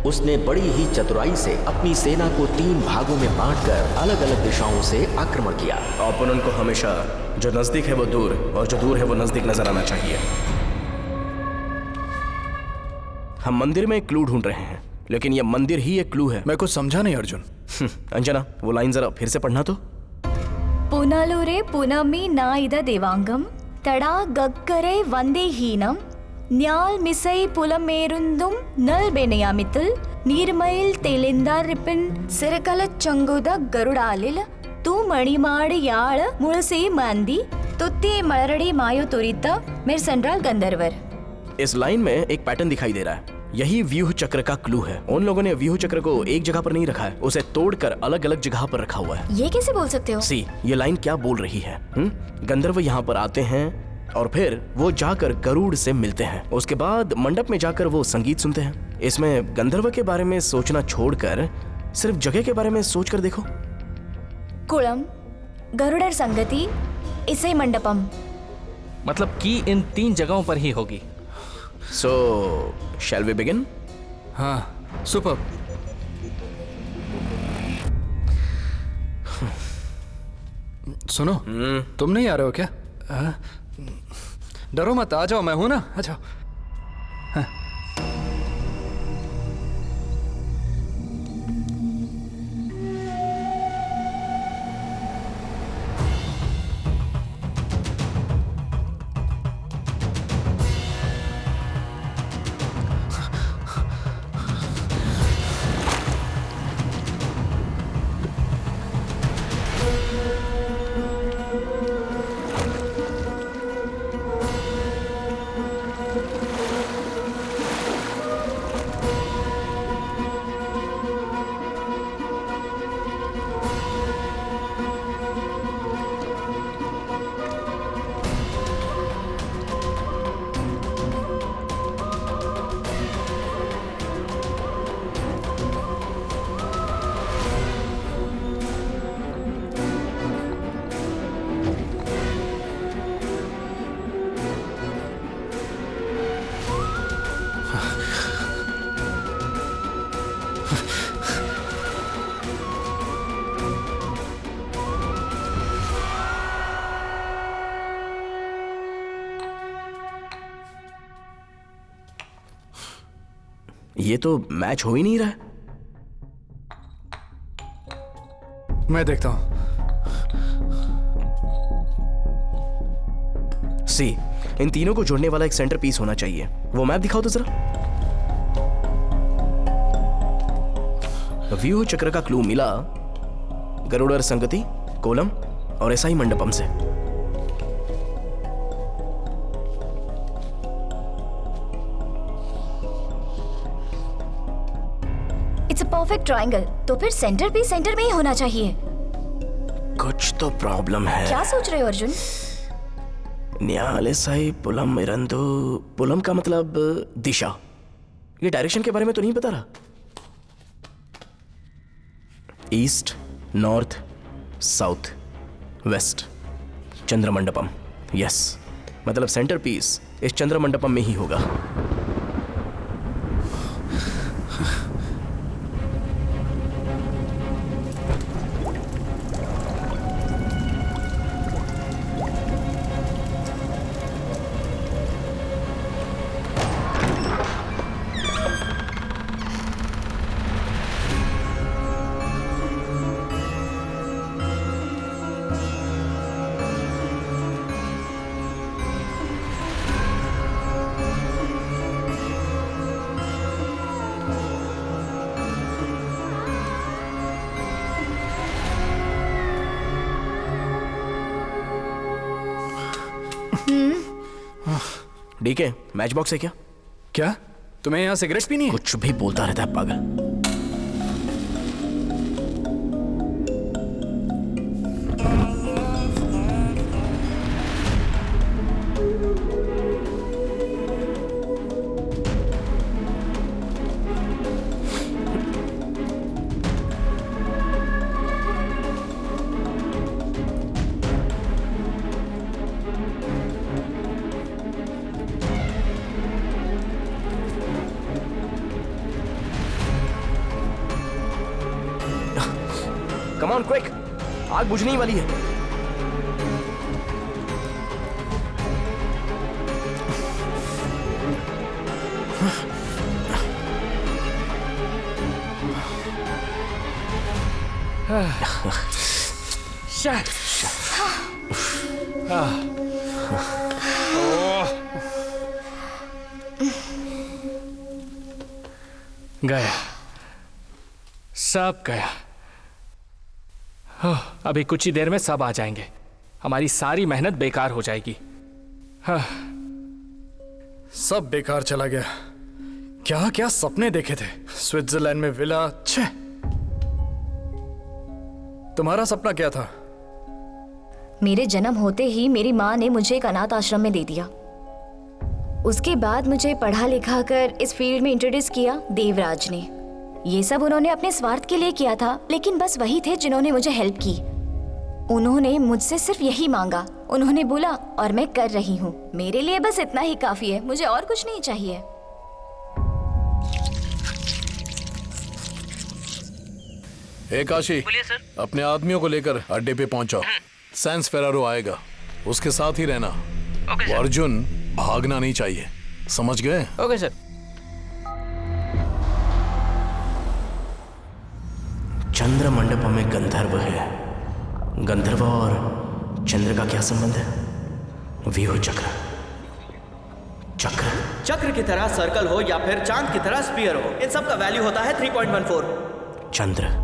उसने बड़ी ही चतुराई से अपनी सेना को 3 भागों में बांटकर अलग अलग दिशाओं से आक्रमण किया। ओपोनेंट को हमेशा जो नजदीक है वो दूर और जो दूर है वो नजदीक नजर आना चाहिए। हम मंदिर में एक क्लू ढूंढ रहे हैं, लेकिन ये मंदिर ही एक क्लू है। मैं कुछ समझा नहीं अर्जुन। अंजना, वो लाइन जरा फिर से पढ़ना तो। पुनलुरे पुनमी नाइद देवांगम तड़ा गग्गरे वंदे हीनम न्याल मिसई पुलमेरुंदुम नल बेनयामितल नीरमैल तेलिंदा रिपिन सिरकल चंगुद गरुड़ालिल तू मणिमाड़ याड़ मुळसे मांदी तुत्ते मलरड़ी मायो तुरिता मेर संड्राल गंधर्वर। इस लाइन में एक पैटर्न दिखाई दे रहा है। यही व्यूह चक्र का क्लू है। उन लोगों ने व्यूह चक्र को एक जगह पर नहीं रखा है, उसे तोड़कर अलग अलग जगह पर रखा हुआ है। ये कैसे बोल सकते हो? सी, ये लाइन क्या बोल रही है? गंधर्व यहाँ पर आते हैं और फिर वो जाकर गरुड़ से मिलते हैं। उसके बाद मंडप में जाकर वो संगीत सुनते हैं। इसमें गंधर्व के बारे में सोचना छोड़कर सिर्फ जगह के बारे में सोचकर देखो। कुलम, गरुड़र संगति, इसे मंडपम। मतलब कि इन 3 जगहों पर ही होगी। So, shall we begin? हाँ, सुपर। सुनो, तुम नहीं आ रहे हो क्या? डरो मत, आ जाओ, मैं हूं ना, आ जाओ। हाँ। ये तो मैच हो ही नहीं रहा है। मैं देखता हूं। सी, इन तीनों को जोड़ने वाला एक सेंटर पीस होना चाहिए। वो मैप दिखाओ तो जरा। व्यूह चक्र का क्लू मिला गरुड़र संगति, कोलम और ऐसा ही मंडपम से। इट्स अ परफेक्ट ट्रायंगल, तो फिर सेंटर भी सेंटर में ही होना चाहिए। कुछ तो प्रॉब्लम है। क्या सोच रहे हो अर्जुन? न्याले साई पुलम इरंदु। पुलम का मतलब दिशा। ये डायरेक्शन के बारे में तो नहीं बता रहा। East, north, south, west. Chandramandapam, yes, मतलब सेंटर पीस इस चंद्रमंडपम में ही होगा। डीके, मैच बॉक्स है क्या? क्या तुम्हें यहाँ सिगरेट पीनी है? कुछ भी बोलता रहता है पागल। कम ऑन क्विक, आग बुझने ही वाली है। गया, सब गया। अभी कुछ ही देर में सब आ जाएंगे, हमारी सारी मेहनत बेकार हो जाएगी। सब बेकार चला गया। क्या क्या सपने देखे थे, स्विट्जरलैंड में विला। छे, तुम्हारा सपना क्या था? मेरे जन्म होते ही मेरी माँ ने मुझे एक अनाथ आश्रम में दे दिया। उसके बाद मुझे पढ़ा लिखा कर इस फील्ड में इंट्रोड्यूस किया देवराज ने। ये सब उन्होंने अपने स्वार्थ के लिए किया था, लेकिन बस वही थे जिन्होंने मुझे हेल्प की। उन्होंने मुझसे सिर्फ यही मांगा, उन्होंने बोला और मैं कर रही हूँ। मेरे लिए बस इतना ही काफी है, मुझे और कुछ नहीं चाहिए। ए काशी, अपने आदमियों को लेकर अड्डे पे पहुंचाओ। सैंस फेरारो आएगा, उसके साथ ही रहना। वो अर्जुन भागना नहीं चाहिए, समझ गए? Okay sir. चंद्रमंडपम में गंधर्व है। गंधर्व और चंद्र का क्या संबंध है? व्यूह चक्र। चक्र चक्र की तरह सर्कल हो या फिर चांद की तरह स्फीयर हो, इन सब का वैल्यू होता है 3.14। चंद्र।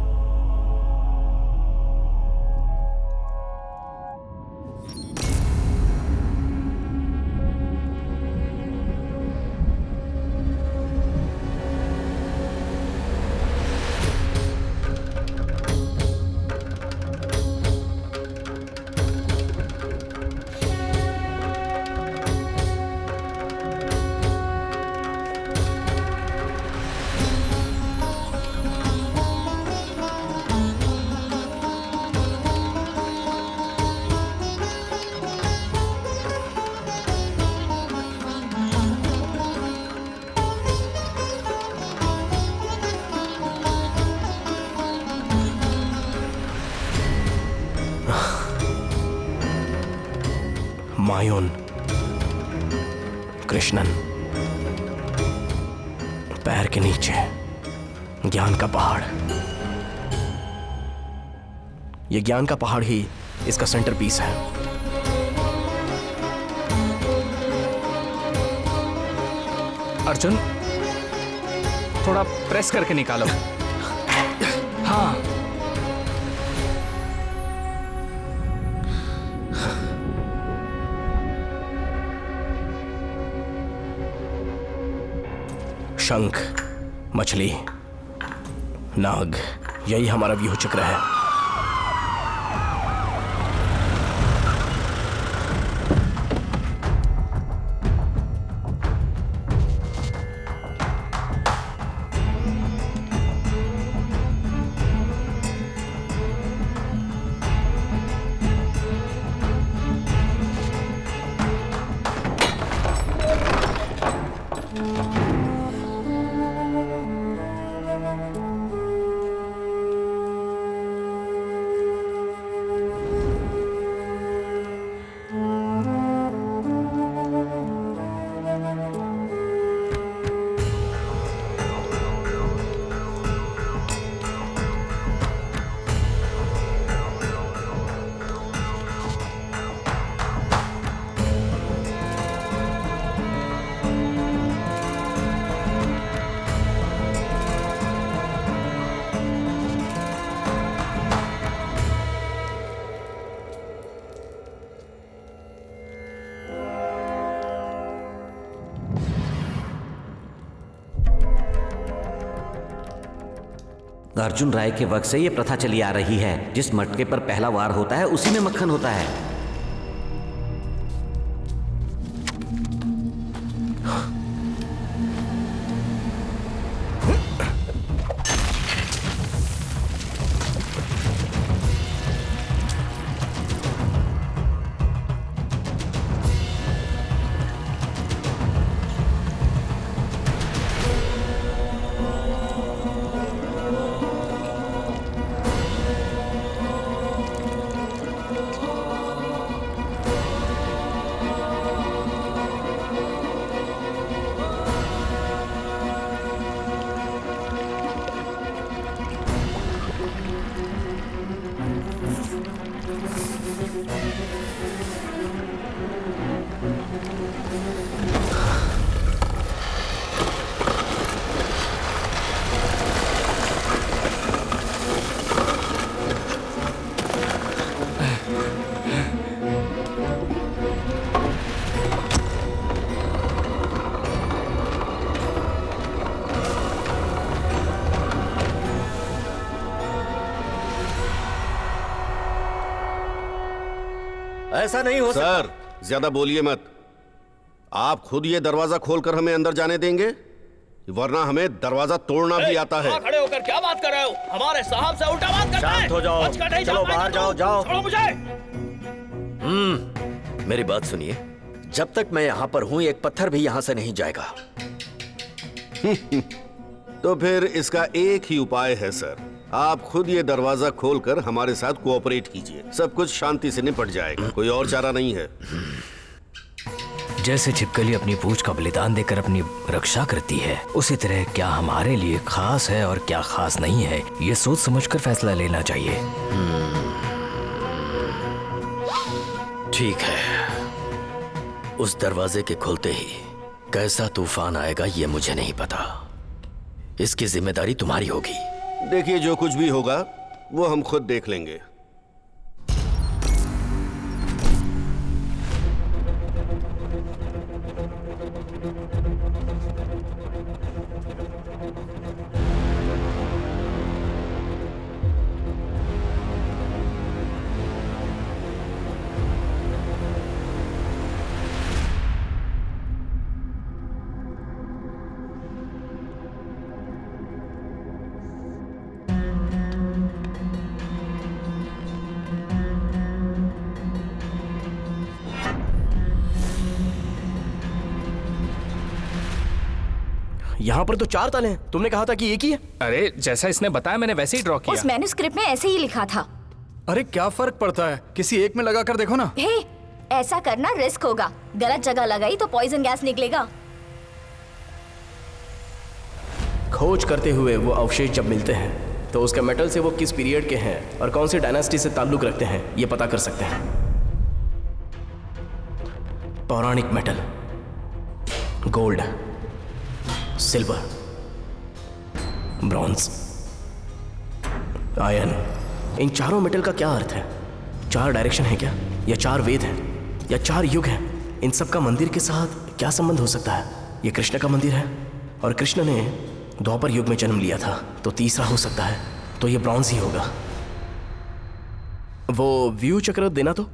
मायोन, कृष्णन, पैर के नीचे ज्ञान का पहाड़। ये ज्ञान का पहाड़ ही इसका सेंटर पीस है। अर्जुन, थोड़ा प्रेस करके निकालो। हाँ, शंख, मछली, नाग, यही हमारा व्यूह चक्र है। अर्जुन राय के वक्त से ये प्रथा चली आ रही है, जिस मटके पर पहला वार होता है उसी में मक्खन होता है। ऐसा नहीं हो सर, ज्यादा बोलिए मत। आप खुद ये दरवाजा खोलकर हमें अंदर जाने देंगे, वरना हमें दरवाजा तोड़ना भी आता है। खड़े होकर क्या बात कर रहे हो? हमारे साहब से उल्टा बात करते हैं। शांत हो जाओ, चलो बाहर जाओ, जाओ। छोड़ो मुझे। मेरी बात सुनिए, जब तक मैं यहाँ पर हूँ एक पत्थर भी यहाँ से नहीं जाएगा। तो फिर इसका एक ही उपाय है सर, आप खुद ये दरवाजा खोलकर हमारे साथ कोऑपरेट कीजिए, सब कुछ शांति से निपट जाएगा। कोई और चारा नहीं है। जैसे छिपकली अपनी पूंछ का बलिदान देकर अपनी रक्षा करती है, उसी तरह क्या हमारे लिए खास है और क्या खास नहीं है, ये सोच समझकर फैसला लेना चाहिए। ठीक है, उस दरवाजे के खुलते ही कैसा तूफान आएगा ये मुझे नहीं पता। इसकी जिम्मेदारी तुम्हारी होगी। देखिए, जो कुछ भी होगा वो हम खुद देख लेंगे। यहाँ पर तो 4 ताले हैं, तुमने कहा था कि एक ही है। अरे जैसा इसने बताया मैंने वैसे ही ड्रॉ किया। उस मैन्युस्क्रिप्ट में ऐसे ही लिखा था। अरे क्या फर्क पड़ता है, किसी एक में लगा कर देखो ना। हे, ऐसा करना रिस्क होगा, गलत जगह लगाई तो पॉइजन गैस निकलेगा। खोज करते हुए वो अवशेष जब मिलते हैं तो उसके मेटल से वो किस पीरियड के हैं और कौन सी डायनेस्टी से ताल्लुक रखते हैं ये पता कर सकते हैं। पौराणिक metal, gold, silver, bronze, iron, इन चारों मेटल का क्या अर्थ है? 4 डायरेक्शन है क्या, या 4 वेद हैं, या 4 युग हैं? इन सब का मंदिर के साथ क्या संबंध हो सकता है? ये कृष्ण का मंदिर है और कृष्ण ने द्वापर युग में जन्म लिया था, तो तीसरा हो सकता है, तो ये ब्रॉन्ज ही होगा। वो व्यू चक्र देना तो।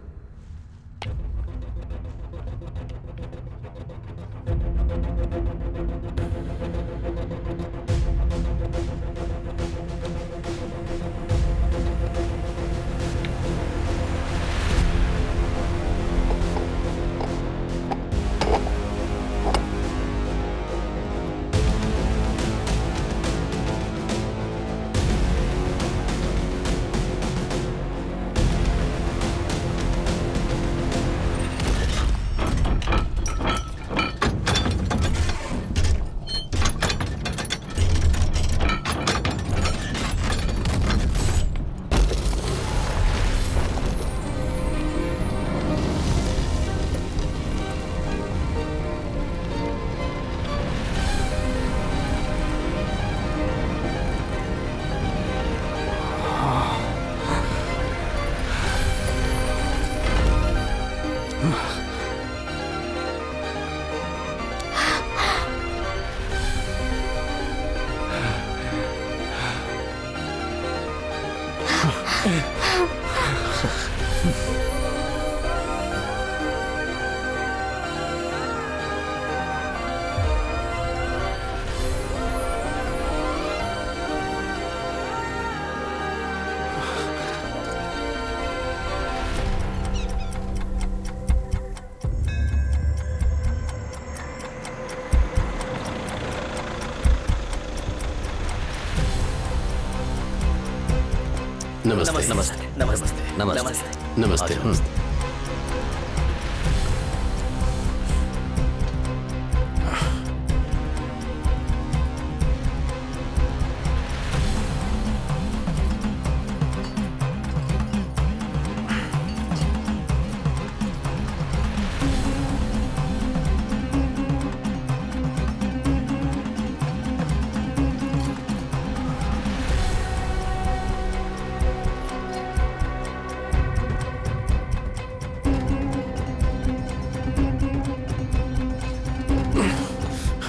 नमस्ते नमस्ते नमस्ते नमस्ते नमस्ते।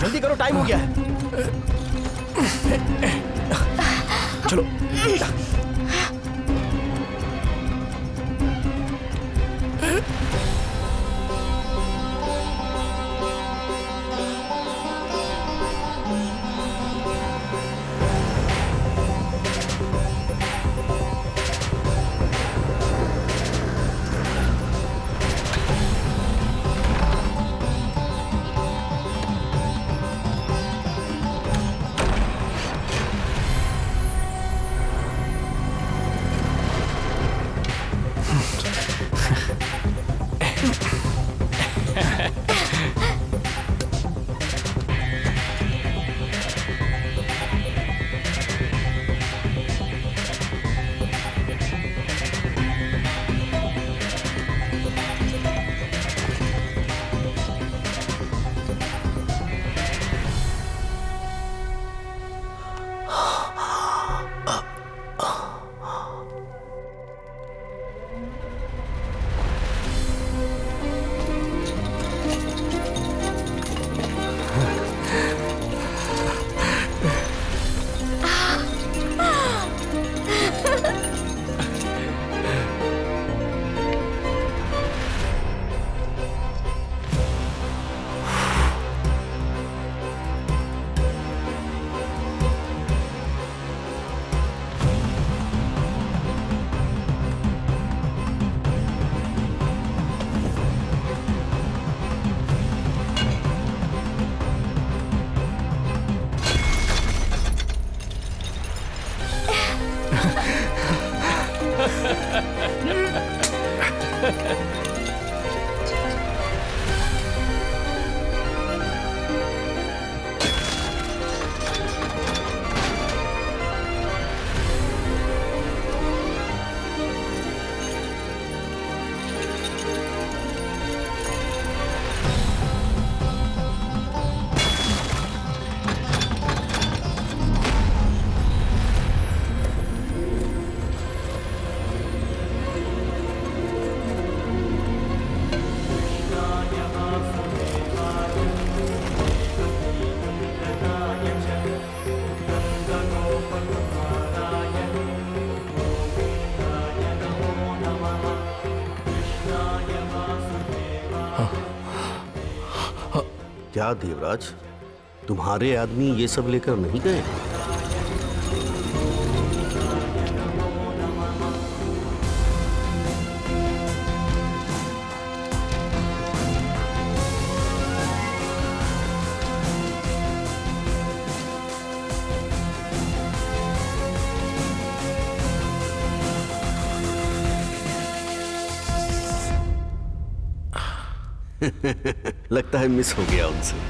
जल्दी करो, टाइम हो गया है। चलो। क्या देवराज, तुम्हारे आदमी ये सब लेकर नहीं गए? लगता है मिस हो गया उनसे।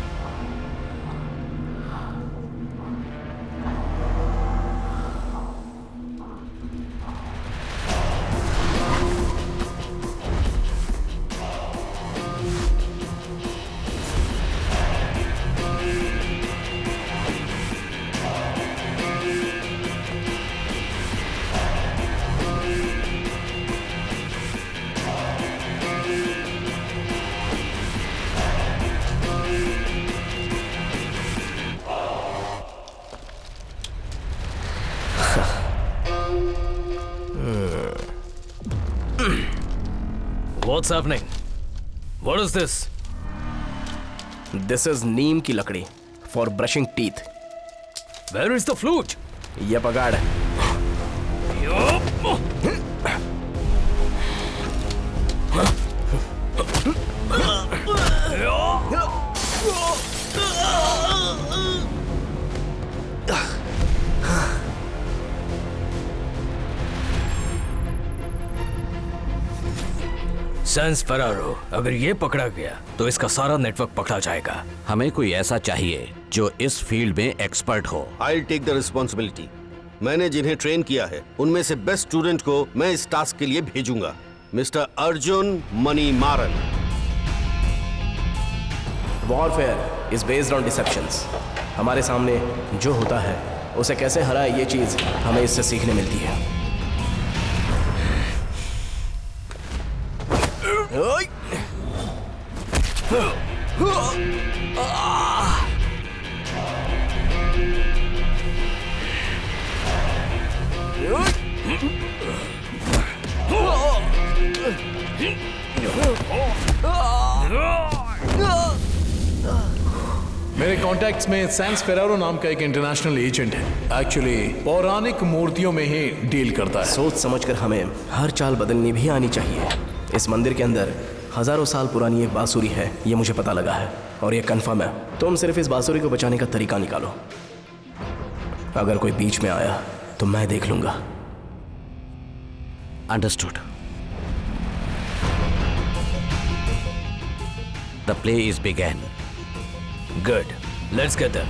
What's happening? What is this? This is नीम की लकड़ी for brushing teeth. Where is the flute? ये पगाड़ है। सैंस फरारो, अगर ये पकड़ा गया तो इसका सारा नेटवर्क पकड़ा जाएगा। हमें कोई ऐसा चाहिए जो इस फील्ड में एक्सपर्ट हो। I take the responsibility. मैंने जिन्हें ट्रेन किया है उनमें से बेस्ट स्टूडेंट को मैं इस टास्क के लिए भेजूंगा, mister Arjun Manimaran. Warfare is based on deceptions. हमारे सामने जो होता है उसे कैसे हराए, ये चीज हमें इससे सीखने मिलती है। मेरे कॉन्टैक्ट्स में सैंस फेरारो नाम का एक इंटरनेशनल एजेंट है। एक्चुअली पौराणिक मूर्तियों में ही डील करता है। सोच समझकर हमें हर चाल बदलनी भी आनी चाहिए। इस मंदिर के अंदर हजारों साल पुरानी एक बांसुरी है, ये मुझे पता लगा है और ये कंफर्म है। तुम सिर्फ इस बांसुरी को बचाने का तरीका निकालो। अगर कोई बीच में आया तो मैं देख लूंगा। Understood. The play is begin. Good, let's get them.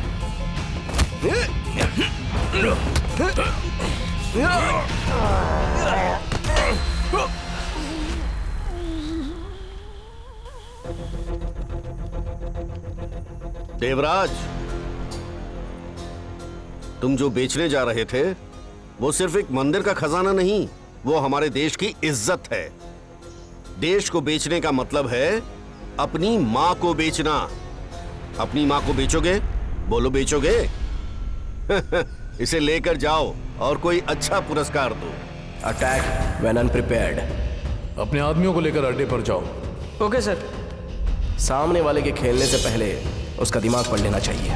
Devraj, तुम जो बेचने जा रहे थे वो सिर्फ एक मंदिर का खजाना नहीं, वो हमारे देश की इज्जत है। देश को बेचने का मतलब है अपनी माँ को बेचना। अपनी माँ को बेचोगे? बोलो बेचोगे? इसे लेकर जाओ और कोई अच्छा पुरस्कार दो। Attack when अनप्रिपेयर्ड। अपने आदमियों को लेकर अड्डे पर जाओ। Okay sir. सामने वाले के खेलने से पहले उसका दिमाग पढ़ लेना चाहिए।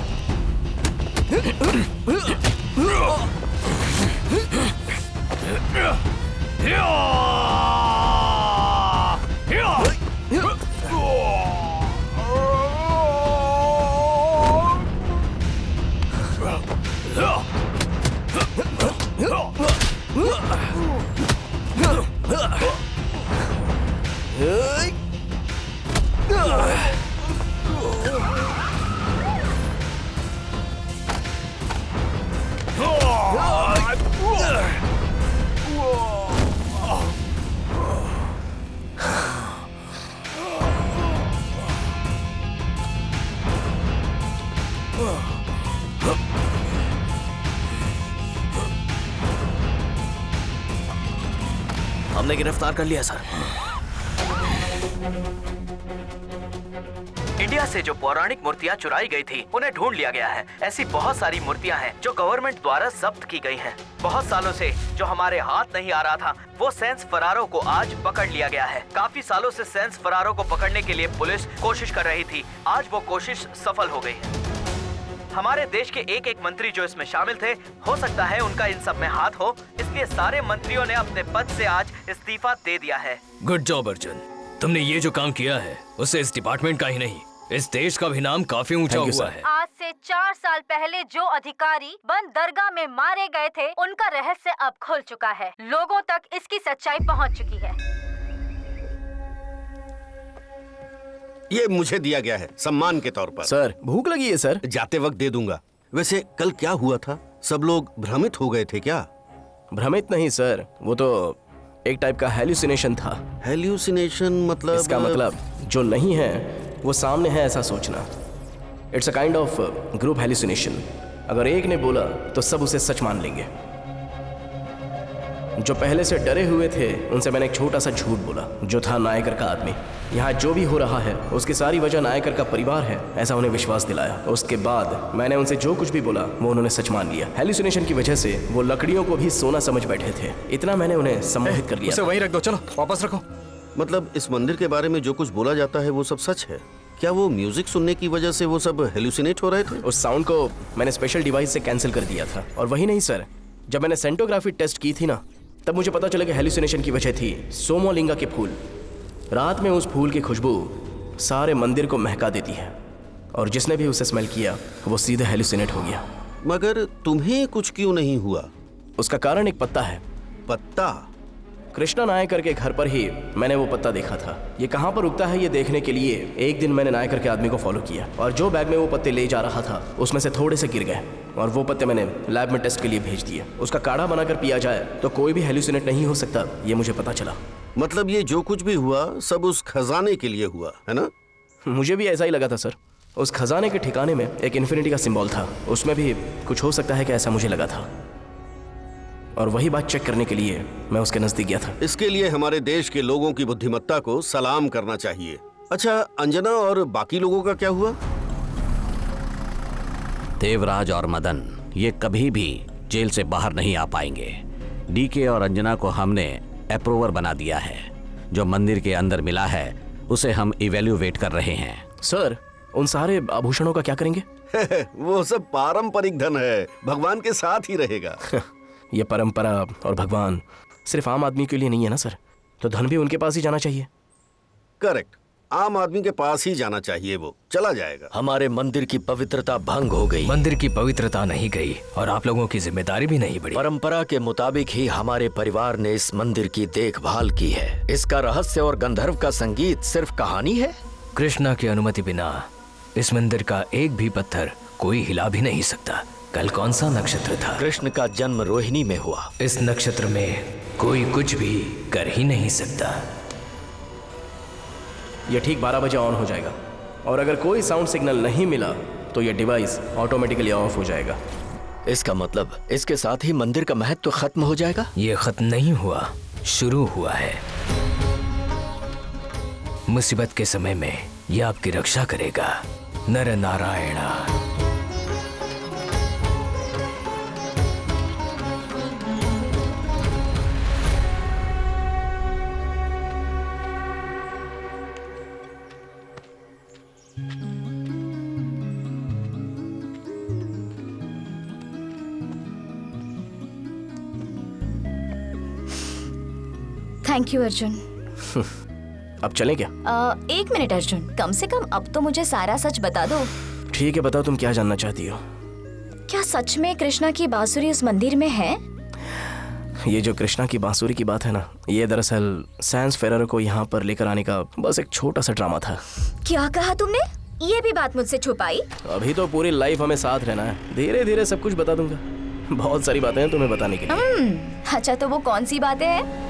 हमने गिरफ्तार कर लिया सर। इंडिया से जो पौराणिक मूर्तियां चुराई गई थी उन्हें ढूंढ लिया गया है। ऐसी बहुत सारी मूर्तियां हैं जो गवर्नमेंट द्वारा जब्त की गई हैं। बहुत सालों से जो हमारे हाथ नहीं आ रहा था वो सैंस फरारो को आज पकड़ लिया गया है। काफी सालों से सैंस फरारो को पकड़ने के लिए पुलिस कोशिश कर रही थी। आज वो कोशिश सफल हो गई है। हमारे देश के एक एक मंत्री जो इसमें शामिल थे, हो सकता है उनका इन सब में हाथ हो, इसलिए सारे मंत्रियों ने अपने पद से आज इस्तीफा दे दिया है। गुड जॉब अर्जुन, तुमने ये जो काम किया है उससे इस डिपार्टमेंट का ही नहीं इस देश का भी नाम काफी ऊंचा हुआ है। आज से 4 साल पहले जो अधिकारी बंद दरगाह में मारे गए थे उनका रहस्य अब खुल चुका है। लोगों तक इसकी सच्चाई पहुंच चुकी है। ये मुझे दिया गया है सम्मान के तौर पर। सर भूख लगी है सर। जाते वक्त दे दूंगा। वैसे कल क्या हुआ था? सब लोग भ्रमित हो गए थे क्या? भ्रमित नहीं सर, वो तो एक टाइप का हेल्यूसिनेशन था। हेल्यूसिनेशन मतलब? इसका मतलब जो नहीं है वो सामने है ऐसा सोचना। It's a kind of group hallucination. अगर एक ने बोला तो सब उसे सच मान लेंगे। जो पहले से डरे हुए थे उनसे मैंने एक छोटा सा झूठ बोला, जो था नायकर का आदमी। यहाँ जो भी हो रहा है उसकी सारी वजह नायकर का परिवार है, ऐसा उन्हें विश्वास दिलाया। उसके बाद मैंने उनसे जो कुछ भी बोला वो उन्होंने सच मान लिया। हेल्यूसिनेशन की वजह से वो लकड़ियों को भी सोना समझ बैठे थे। इतना मैंने उन्हें सम्मोहित कर लिया। उसे वहीं रख दो, चलो वापस रखो। मतलब इस मंदिर के बारे में जो कुछ बोला जाता है वो सब सच है क्या? वो म्यूजिक सुनने की वजह से वो सब हेल्यूसिनेट हो रहे थे? उस साउंड को मैंने स्पेशल डिवाइस से कैंसिल कर दिया था। और वही नहीं सर, जब मैंने सेंटोग्राफी टेस्ट की थी ना, तब मुझे पता चला कि हेल्यूसिनेशन की वजह थी सोमोलिंगा के फूल। रात में उस फूल की खुशबू सारे मंदिर को महका देती है और जिसने भी उसे स्मेल किया वो सीधे हेल्यूसिनेट हो गया। मगर तुम्हें कुछ क्यों नहीं हुआ? उसका कारण एक पत्ता है। पत्ता? कृष्णा नायकर के घर पर ही मैंने वो पत्ता देखा था। ये कहाँ पर उगता है ये देखने के लिए एक दिन मैंने नायकर के आदमी को फॉलो किया और जो बैग में वो पत्ते ले जा रहा था उसमें से थोड़े से गिर गए और वो पत्ते मैंने लैब में टेस्ट के लिए भेज दिए। उसका काढ़ा बनाकर पिया जाए तो कोई भी हेलुसिनेट नहीं हो सकता, ये मुझे पता चला। मतलब ये जो कुछ भी हुआ सब उस खजाने के लिए हुआ है ना? मुझे भी ऐसा ही लगा था सर। उस खजाने के ठिकाने में एक इन्फिनिटी का सिंबल था, उसमें भी कुछ हो सकता है कि ऐसा मुझे लगा था और वही बात चेक करने के लिए मैं उसके नजदीक गया था। इसके लिए हमारे देश के लोगों की बुद्धिमत्ता को सलाम करना चाहिए। अच्छा, अंजना और बाकी लोगों का क्या हुआ? देवराज और मदन ये कभी भी जेल से बाहर नहीं आ पाएंगे। डीके और अंजना को हमने अप्रूवर बना दिया है। जो मंदिर के अंदर मिला है उसे हम इवेल्युएट कर रहे हैं। सर, उन सारे आभूषणों का क्या करेंगे? वो सब पारंपरिक धन है, भगवान के साथ ही रहेगा। ये परंपरा और भगवान सिर्फ आम आदमी के लिए नहीं है ना सर, तो धन भी उनके पास ही जाना चाहिए। करेक्ट, आम आदमी के पास ही जाना चाहिए, वो चला जाएगा। हमारे मंदिर की पवित्रता भंग हो गई। मंदिर की पवित्रता नहीं गई और आप लोगों की जिम्मेदारी भी नहीं बढ़ी। परंपरा के मुताबिक ही हमारे परिवार ने इस मंदिर की देखभाल की है। इसका रहस्य और गंधर्व का संगीत सिर्फ कहानी है। कृष्णा की अनुमति बिना इस मंदिर का एक भी पत्थर कोई हिला भी नहीं सकता। कल कौन सा नक्षत्र था? कृष्ण का जन्म रोहिणी में हुआ। इस नक्षत्र में कोई कुछ भी कर ही नहीं सकता। ये ठीक 12 बजे ऑन हो जाएगा और अगर कोई साउंड सिग्नल नहीं मिला तो ये डिवाइस ऑटोमेटिकली ऑफ हो जाएगा। इसका मतलब इसके साथ ही मंदिर का महत्व खत्म हो जाएगा? ये खत्म नहीं हुआ, शुरू हुआ है। मुसीबत के समय में यह आपकी रक्षा करेगा। नर नारायणा। Thank you Arjun. अब चलें क्या? 1 मिनट अर्जुन, कम से कम अब तो मुझे सारा सच बता दो। ठीक है, बताओ तुम क्या जानना चाहती हो। क्या सच में कृष्णा की बांसुरी उस मंदिर में है? ये जो कृष्णा की बांसुरी की बात है ना, ये दरअसल सैंस फेरारो को यहाँ पर लेकर आने का बस एक छोटा सा ड्रामा था। क्या कहा तुमने? ये भी बात मुझसे छुपाई? अभी तो पूरी लाइफ हमें साथ रहना है, धीरे धीरे सब कुछ बता दूंगा। बहुत सारी बातें हैं तुम्हें बताने के लिए। अच्छा, तो वो कौन सी बातें हैं?